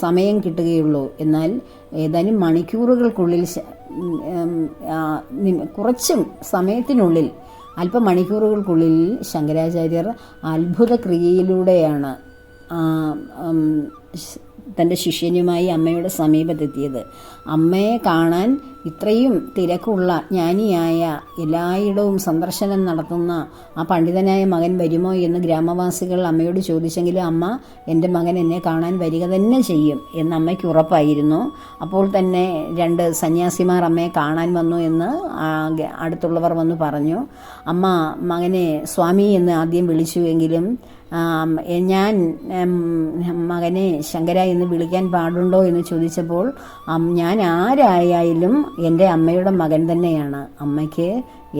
സമയം കിട്ടുകയുള്ളൂ. എന്നാൽ ഏതാനും മണിക്കൂറുകൾക്കുള്ളിൽ, കുറച്ചും സമയത്തിനുള്ളിൽ, അല്പമണിക്കൂറുകൾക്കുള്ളിൽ ശങ്കരാചാര്യർ അത്ഭുത ക്രിയയിലൂടെയാണ് തൻ്റെ ശിഷ്യനുമായി അമ്മയുടെ സമീപത്തെത്തിയത്. അമ്മയെ കാണാൻ ഇത്രയും തിരക്കുള്ള ജ്ഞാനിയായ, എല്ലായിടവും സന്ദർശനം നടത്തുന്ന ആ പണ്ഡിതനായ മകൻ വരുമോ എന്ന് ഗ്രാമവാസികൾ അമ്മയോട് ചോദിച്ചെങ്കിലും അമ്മ എൻ്റെ മകൻ എന്നെ കാണാൻ വരിക തന്നെ ചെയ്യും എന്ന് അമ്മയ്ക്ക് ഉറപ്പായിരുന്നു. അപ്പോൾ തന്നെ 2 സന്യാസിമാർ അമ്മയെ കാണാൻ വന്നു എന്ന് അടുത്തുള്ളവർ വന്ന് പറഞ്ഞു. അമ്മ മകനെ സ്വാമി എന്ന് ആദ്യം വിളിച്ചുവെങ്കിലും ഞാൻ മകനെ ശങ്കര എന്ന് വിളിക്കാൻ പാടുണ്ടോ എന്ന് ചോദിച്ചപ്പോൾ ഞാൻ ആരായാലും എൻ്റെ അമ്മയുടെ മകൻ തന്നെയാണ്, അമ്മയ്ക്ക്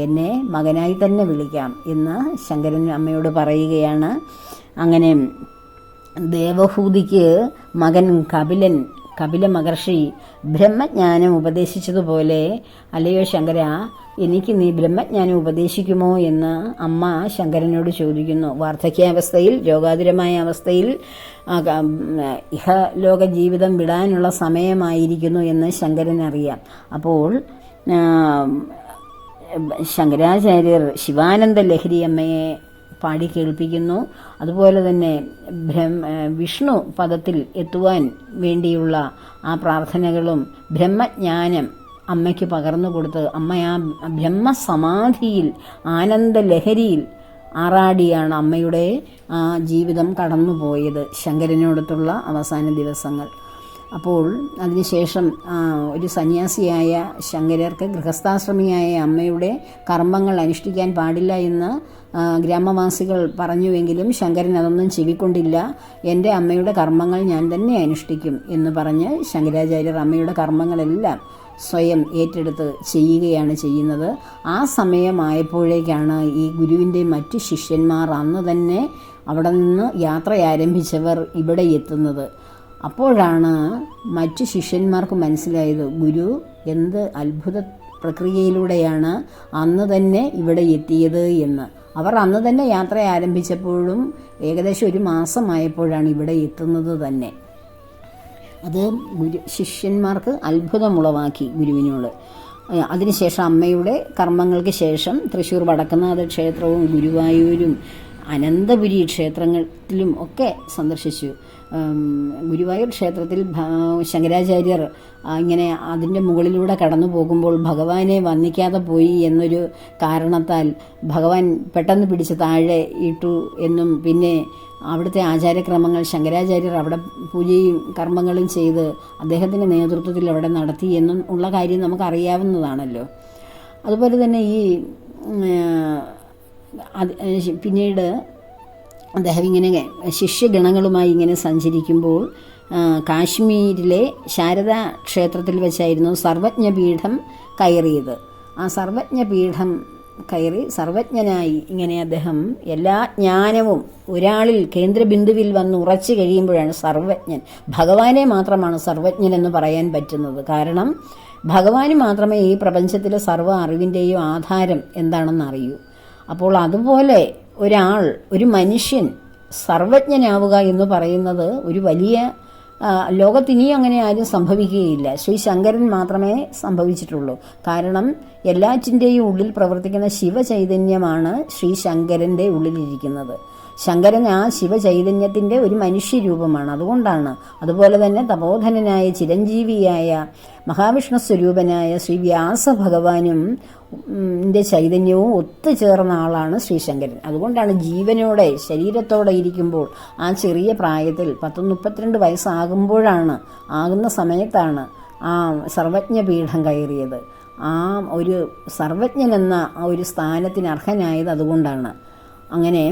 എന്നെ മകനായി തന്നെ വിളിക്കാം എന്ന് ശങ്കരൻ അമ്മയോട് പറയുകയാണ്. അങ്ങനെ ദേവഹൂതിക്ക് മകൻ കപില മഹർഷി ബ്രഹ്മജ്ഞാനം ഉപദേശിച്ചതുപോലെ, അല്ലയോ ശങ്കര, എനിക്ക് നീ ബ്രഹ്മജ്ഞാനം ഉപദേശിക്കുമോ എന്ന് അമ്മ ശങ്കരനോട് ചോദിക്കുന്നു. വാർദ്ധക്യാവസ്ഥയിൽ, രോഗാതുരമായ അവസ്ഥയിൽ ഇഹലോക ജീവിതം വിടാനുള്ള സമയമായിരിക്കുന്നു എന്ന് ശങ്കരനറിയാം. അപ്പോൾ ശങ്കരാചാര്യർ ശിവാനന്ദ ലഹരി അമ്മയെ പാടി കേൾപ്പിക്കുന്നു. അതുപോലെ തന്നെ വിഷ്ണു പദത്തിൽ എത്തുവാൻ വേണ്ടിയുള്ള ആ പ്രാർത്ഥനകളും ബ്രഹ്മജ്ഞാനം അമ്മയ്ക്ക് പകർന്നു കൊടുത്ത് അമ്മ ആ ബ്രഹ്മസമാധിയിൽ, ആനന്ദലഹരിയിൽ ആറാടിയാണ് അമ്മയുടെ ആ ജീവിതം കടന്നുപോയത്, ശങ്കരനോടത്തുള്ള അവസാന ദിവസങ്ങൾ. അപ്പോൾ അതിനുശേഷം ഒരു സന്യാസിയായ ശങ്കരർക്ക് ഗൃഹസ്ഥാശ്രമിയായ അമ്മയുടെ കർമ്മങ്ങൾ അനുഷ്ഠിക്കാൻ പാടില്ല എന്ന് ഗ്രാമവാസികൾ പറഞ്ഞുവെങ്കിലും ശങ്കരൻ അതൊന്നും ചെവിക്കൊണ്ടില്ല. എൻ്റെ അമ്മയുടെ കർമ്മങ്ങൾ ഞാൻ തന്നെ അനുഷ്ഠിക്കും എന്ന് പറഞ്ഞ് ശങ്കരാചാര്യർ അമ്മയുടെ കർമ്മങ്ങളെല്ലാം സ്വയം ഏറ്റെടുത്ത് ചെയ്യുകയാണ് ചെയ്യുന്നത്. ആ സമയമായപ്പോഴേക്കാണ് ഈ ഗുരുവിൻ്റെ മറ്റു ശിഷ്യന്മാർ അന്ന് തന്നെ അവിടെ നിന്ന് യാത്ര ആരംഭിച്ചവർ ഇവിടെ എത്തുന്നത്. അപ്പോഴാണ് മറ്റു ശിഷ്യന്മാർക്ക് മനസ്സിലായത് ഗുരു എന്ത് അത്ഭുത പ്രക്രിയയിലൂടെയാണ് അന്ന് തന്നെ ഇവിടെ എത്തിയത് എന്ന്. അവർ അന്ന് തന്നെ യാത്ര ആരംഭിച്ചപ്പോഴും ഏകദേശം 1 മാസമായപ്പോഴാണ് ഇവിടെ എത്തുന്നത് തന്നെ. അത് ശിഷ്യന്മാർക്ക് അത്ഭുതമുളവാക്കി ഗുരുവിനോട്. അതിനുശേഷം അമ്മയുടെ കർമ്മങ്ങൾക്ക് ശേഷം തൃശ്ശൂർ വടക്കുന്നാഥ ക്ഷേത്രവും ഗുരുവായൂരും അനന്തപുരി ക്ഷേത്രങ്ങളിലും ഒക്കെ സന്ദർശിച്ചു. ഗുരുവായൂർ ക്ഷേത്രത്തിൽ ശങ്കരാചാര്യർ ഇങ്ങനെ അതിൻ്റെ മുകളിലൂടെ കടന്നു പോകുമ്പോൾ ഭഗവാനെ വന്ദിക്കാതെ പോയി എന്നൊരു കാരണത്താൽ ഭഗവാൻ പെട്ടെന്ന് പിടിച്ച് താഴെ ഇട്ടു എന്നും, പിന്നെ അവിടുത്തെ ആചാരക്രമങ്ങൾ ശങ്കരാചാര്യർ അവിടെ പൂജയും കർമ്മങ്ങളും ചെയ്ത് അദ്ദേഹത്തിൻ്റെ നേതൃത്വത്തിൽ അവിടെ നടത്തി എന്നും ഉള്ള കാര്യം നമുക്കറിയാവുന്നതാണല്ലോ. അതുപോലെ തന്നെ ഈ പിന്നീട് അദ്ദേഹം ഇങ്ങനെ ശിഷ്യഗണങ്ങളുമായി ഇങ്ങനെ സഞ്ചരിക്കുമ്പോൾ കാശ്മീരിലെ ശാരദാ ക്ഷേത്രത്തിൽ വെച്ചായിരുന്നു സർവജ്ഞപീഠം കയറിയത്. ആ സർവജ്ഞപീഠം കയറി സർവജ്ഞനായി ഇങ്ങനെ അദ്ദേഹം എല്ലാ ജ്ഞാനവും ഒരാളിൽ കേന്ദ്രബിന്ദുവിൽ വന്ന് ഉറച്ചു കഴിയുമ്പോഴാണ് സർവജ്ഞൻ. ഭഗവാനെ മാത്രമാണ് സർവജ്ഞൻ എന്ന് പറയാൻ പറ്റുന്നത്. കാരണം ഭഗവാന് മാത്രമേ ഈ പ്രപഞ്ചത്തിലെ സർവ്വ അറിവിൻ്റെയും ആധാരം എന്താണെന്ന് അറിയൂ. അപ്പോൾ അതുപോലെ ഒരു മനുഷ്യൻ സർവജ്ഞനാവുക എന്ന് പറയുന്നത് ഒരു വലിയ ലോകത്തിനിയും അങ്ങനെ ആരും സംഭവിക്കുകയില്ല. ശ്രീ ശങ്കരൻ മാത്രമേ സംഭവിച്ചിട്ടുള്ളൂ. കാരണം എല്ലാറ്റിൻ്റെയും ഉള്ളിൽ പ്രവർത്തിക്കുന്ന ശിവചൈതന്യമാണ് ശ്രീ ശങ്കരൻ്റെ ഉള്ളിലിരിക്കുന്നത്. ശങ്കരൻ ആ ശിവചൈതന്യത്തിൻ്റെ ഒരു മനുഷ്യരൂപമാണ്. അതുകൊണ്ടാണ്. അതുപോലെ തന്നെ തപോധനനായ ചിരഞ്ജീവിയായ മഹാവിഷ്ണു സ്വരൂപനായ ശ്രീ വ്യാസഭഗവാനും ചൈതന്യവും ഒത്തുചേർന്ന ആളാണ് ശ്രീശങ്കരൻ. അതുകൊണ്ടാണ് ജീവനോടെ ശരീരത്തോടെ ഇരിക്കുമ്പോൾ ആ ചെറിയ പ്രായത്തിൽ 32 വയസ്സാകുമ്പോഴാണ് ആകുന്ന സമയത്താണ് ആ സർവജ്ഞപീഠം കയറിയത്. ആ ഒരു സർവജ്ഞൻ എന്ന ആ ഒരു സ്ഥാനത്തിന് അർഹനായത് അതുകൊണ്ടാണ്. അങ്ങനെ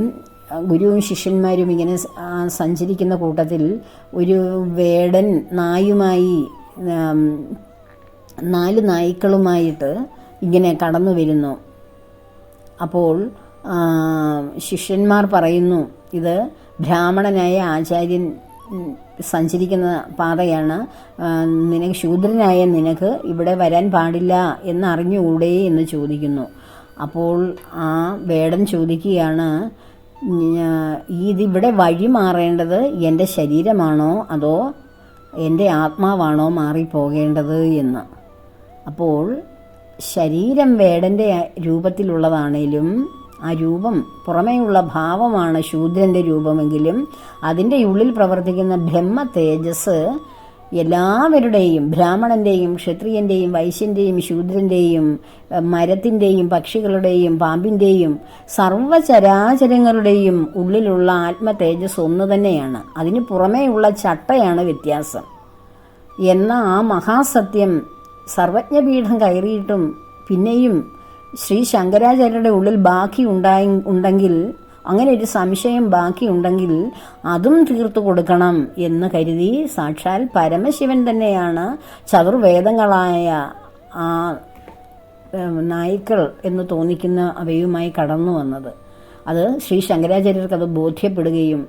ഗുരുവും ശിഷ്യന്മാരും ഇങ്ങനെ സഞ്ചരിക്കുന്ന കൂട്ടത്തിൽ ഒരു വേടൻ നായുമായി 4 നായ്ക്കളുമായിട്ട് ഇങ്ങനെ കടന്നു വരുന്നു. അപ്പോൾ ശിഷ്യന്മാർ പറയുന്നു, ഇത് ബ്രാഹ്മണനായ ആചാര്യൻ സഞ്ചരിക്കുന്ന പാതയാണ്, ശൂദ്രനായ നിനക്ക് ഇവിടെ വരാൻ പാടില്ല എന്നറിഞ്ഞുകൂടെ എന്ന് ചോദിക്കുന്നു. അപ്പോൾ ആ വേടൻ ചോദിക്കുകയാണ്, ഇതിവിടെ വഴി മാറേണ്ടത് എൻ്റെ ശരീരമാണോ അതോ എൻ്റെ ആത്മാവാണോ മാറിപ്പോകേണ്ടത് എന്ന്. അപ്പോൾ ശരീരം വേടൻ്റെ രൂപത്തിലുള്ളതാണേലും ആ രൂപം പുറമേയുള്ള ഭാവമാണ് ശൂദ്രൻ്റെ രൂപമെങ്കിലും അതിൻ്റെ ഉള്ളിൽ പ്രവർത്തിക്കുന്ന ബ്രഹ്മ തേജസ് എല്ലാവരുടെയും, ബ്രാഹ്മണൻ്റെയും ക്ഷത്രിയൻ്റെയും വൈശ്യൻ്റെയും ശൂദ്രൻ്റെയും മരത്തിൻ്റെയും പക്ഷികളുടെയും പാമ്പിൻ്റെയും സർവ്വചരാചരങ്ങളുടെയും ഉള്ളിലുള്ള ആത്മ തേജസ് ഒന്ന് തന്നെയാണ്. അതിന് പുറമേയുള്ള ചട്ടയാണ് വ്യത്യാസം എന്ന ആ മഹാസത്യം സർവജ്ഞപീഠം കയറിയിട്ടും പിന്നെയും ശ്രീ ശങ്കരാചാര്യരുടെ ഉള്ളിൽ ബാക്കി ഉണ്ടെങ്കിൽ, അങ്ങനെ ഒരു സംശയം ബാക്കിയുണ്ടെങ്കിൽ അതും തീർത്തു കൊടുക്കണം എന്ന് കരുതി സാക്ഷാൽ പരമശിവൻ തന്നെയാണ് ചതുർവേദങ്ങളായ ആ നായ്ക്കൾ എന്ന് തോന്നിക്കുന്ന അവയുമായി കടന്നു വന്നത്. അത് ശ്രീ ശങ്കരാചാര്യർക്ക് അത് ബോധ്യപ്പെടുകയും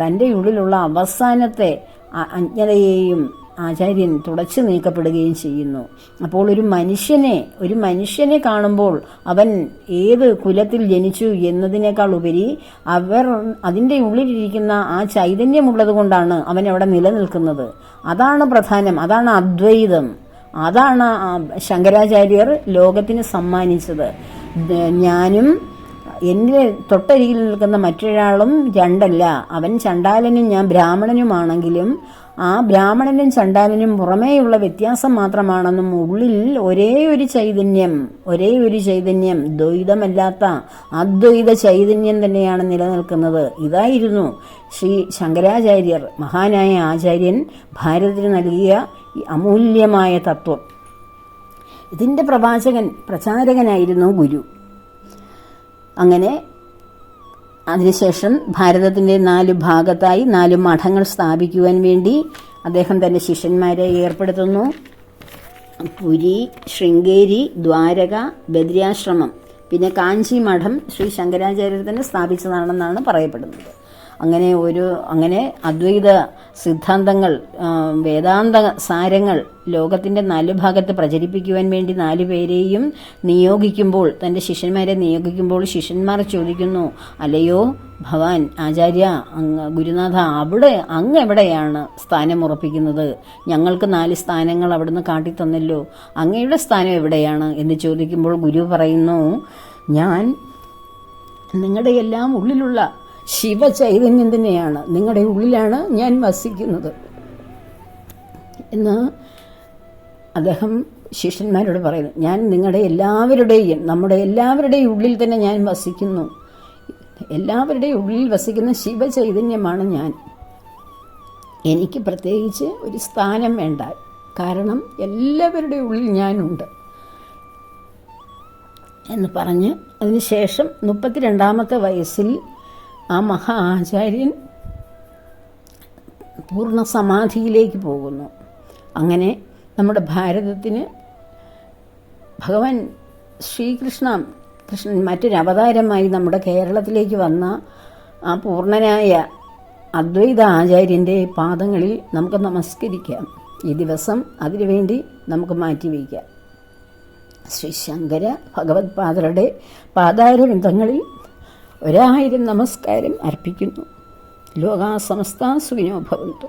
തൻ്റെ ഉള്ളിലുള്ള അവസാനത്തെ അജ്ഞതയെയും ആചാര്യൻ തുടച്ചു നീക്കപ്പെടുകയും ചെയ്യുന്നു. അപ്പോൾ ഒരു മനുഷ്യനെ കാണുമ്പോൾ അവൻ ഏത് കുലത്തിൽ ജനിച്ചു എന്നതിനേക്കാൾ ഉപരി അതിൻ്റെ ഉള്ളിലിരിക്കുന്ന ആ ചൈതന്യമുള്ളത് കൊണ്ടാണ് അവൻ അവിടെ നിലനിൽക്കുന്നത്. അതാണ് പ്രധാനം. അതാണ് അദ്വൈതം. അതാണ് ശങ്കരാചാര്യർ ലോകത്തിന് സമ്മാനിച്ചത്. ഞാനും എൻ്റെ തൊട്ടരികിൽ നിൽക്കുന്ന മറ്റൊരാളും രണ്ടല്ല. അവൻ ചണ്ടാലനും ഞാൻ ബ്രാഹ്മണനുമാണെങ്കിലും ആ ബ്രാഹ്മണനും ചണ്ടാലനും പുറമേയുള്ള വ്യത്യാസം മാത്രമാണെന്നും ഉള്ളിൽ ഒരേ ഒരു ചൈതന്യം ദ്വൈതമല്ലാത്ത അദ്വൈത ചൈതന്യം തന്നെയാണ് നിലനിൽക്കുന്നത്. ഇതായിരുന്നു ശ്രീ ശങ്കരാചാര്യർ, മഹാനായ ആചാര്യൻ ഭാരതത്തിന് നൽകിയ അമൂല്യമായ തത്വം. ഇതിൻ്റെ പ്രചാരകനായിരുന്നു ഗുരു. അങ്ങനെ അതിനുശേഷം ഭാരതത്തിൻ്റെ 4 ഭാഗത്തായി 4 മഠങ്ങൾ സ്ഥാപിക്കുവാൻ വേണ്ടി അദ്ദേഹം തൻ്റെ ശിഷ്യന്മാരെ ഏർപ്പെടുത്തുന്നു. പുരി, ശൃംഗേരി, ദ്വാരക, ബദ്രിയാശ്രമം, പിന്നെ കാഞ്ചി മഠം ശ്രീ ശങ്കരാചാര്യർ തന്നെ സ്ഥാപിച്ചതാണെന്നാണ് പറയപ്പെടുന്നത്. അങ്ങനെ അദ്വൈത സിദ്ധാന്തങ്ങൾ, വേദാന്ത സാരങ്ങൾ ലോകത്തിൻ്റെ 4 ഭാഗത്ത് പ്രചരിപ്പിക്കുവാൻ വേണ്ടി 4 പേരെയും നിയോഗിക്കുമ്പോൾ, തൻ്റെ ശിഷ്യന്മാരെ നിയോഗിക്കുമ്പോൾ ശിഷ്യന്മാർ ചോദിക്കുന്നു, അല്ലയോ ഭവാൻ ആചാര്യ, ഗുരുനാഥ, അങ്ങ് എവിടെയാണ് സ്ഥാനം ഉറപ്പിക്കുന്നത്? ഞങ്ങൾക്ക് 4 സ്ഥാനങ്ങൾ അവിടുന്ന് കാട്ടിത്തന്നല്ലോ, അങ്ങയുടെ സ്ഥാനം എവിടെയാണ് എന്ന് ചോദിക്കുമ്പോൾ ഗുരു പറയുന്നു, ഞാൻ നിങ്ങളുടെ എല്ലാം ഉള്ളിലുള്ള ശിവചൈതന്യം തന്നെയാണ്, നിങ്ങളുടെ ഉള്ളിലാണ് ഞാൻ വസിക്കുന്നത് എന്ന് അദ്ദേഹം ശിഷ്യന്മാരോട് പറയുന്നു. ഞാൻ നമ്മുടെ എല്ലാവരുടെയും ഉള്ളിൽ തന്നെ ഞാൻ വസിക്കുന്നു. എല്ലാവരുടെയും ഉള്ളിൽ വസിക്കുന്ന ശിവചൈതന്യമാണ് ഞാൻ. എനിക്ക് പ്രത്യേകിച്ച് ഒരു സ്ഥാനം വേണ്ട, കാരണം എല്ലാവരുടെയും ഉള്ളിൽ ഞാനുണ്ട് എന്ന് പറഞ്ഞ് അതിനുശേഷം 32-ാമത്തെ വയസ്സിൽ ആ മഹാ ആചാര്യൻ പൂർണ്ണ സമാധിയിലേക്ക് പോകുന്നു. അങ്ങനെ നമ്മുടെ ഭാരതത്തിന് ഭഗവാൻ കൃഷ്ണൻ മറ്റൊരവതാരമായി നമ്മുടെ കേരളത്തിലേക്ക് വന്ന ആ പൂർണ്ണനായ അദ്വൈത ആചാര്യൻ്റെ പാദങ്ങളിൽ നമുക്ക് നമസ്കരിക്കാം. ഈ ദിവസം അതിനുവേണ്ടി നമുക്ക് മാറ്റിവയ്ക്കാം. ശ്രീ ശങ്കര ഭഗവത്പാദരുടെ പാദാരവിന്ദങ്ങളിൽ 1000 നമസ്കാരം അർപ്പിക്കുന്നു. ലോകാ സമസ്താ സുഖിനോ ഭവന്തു.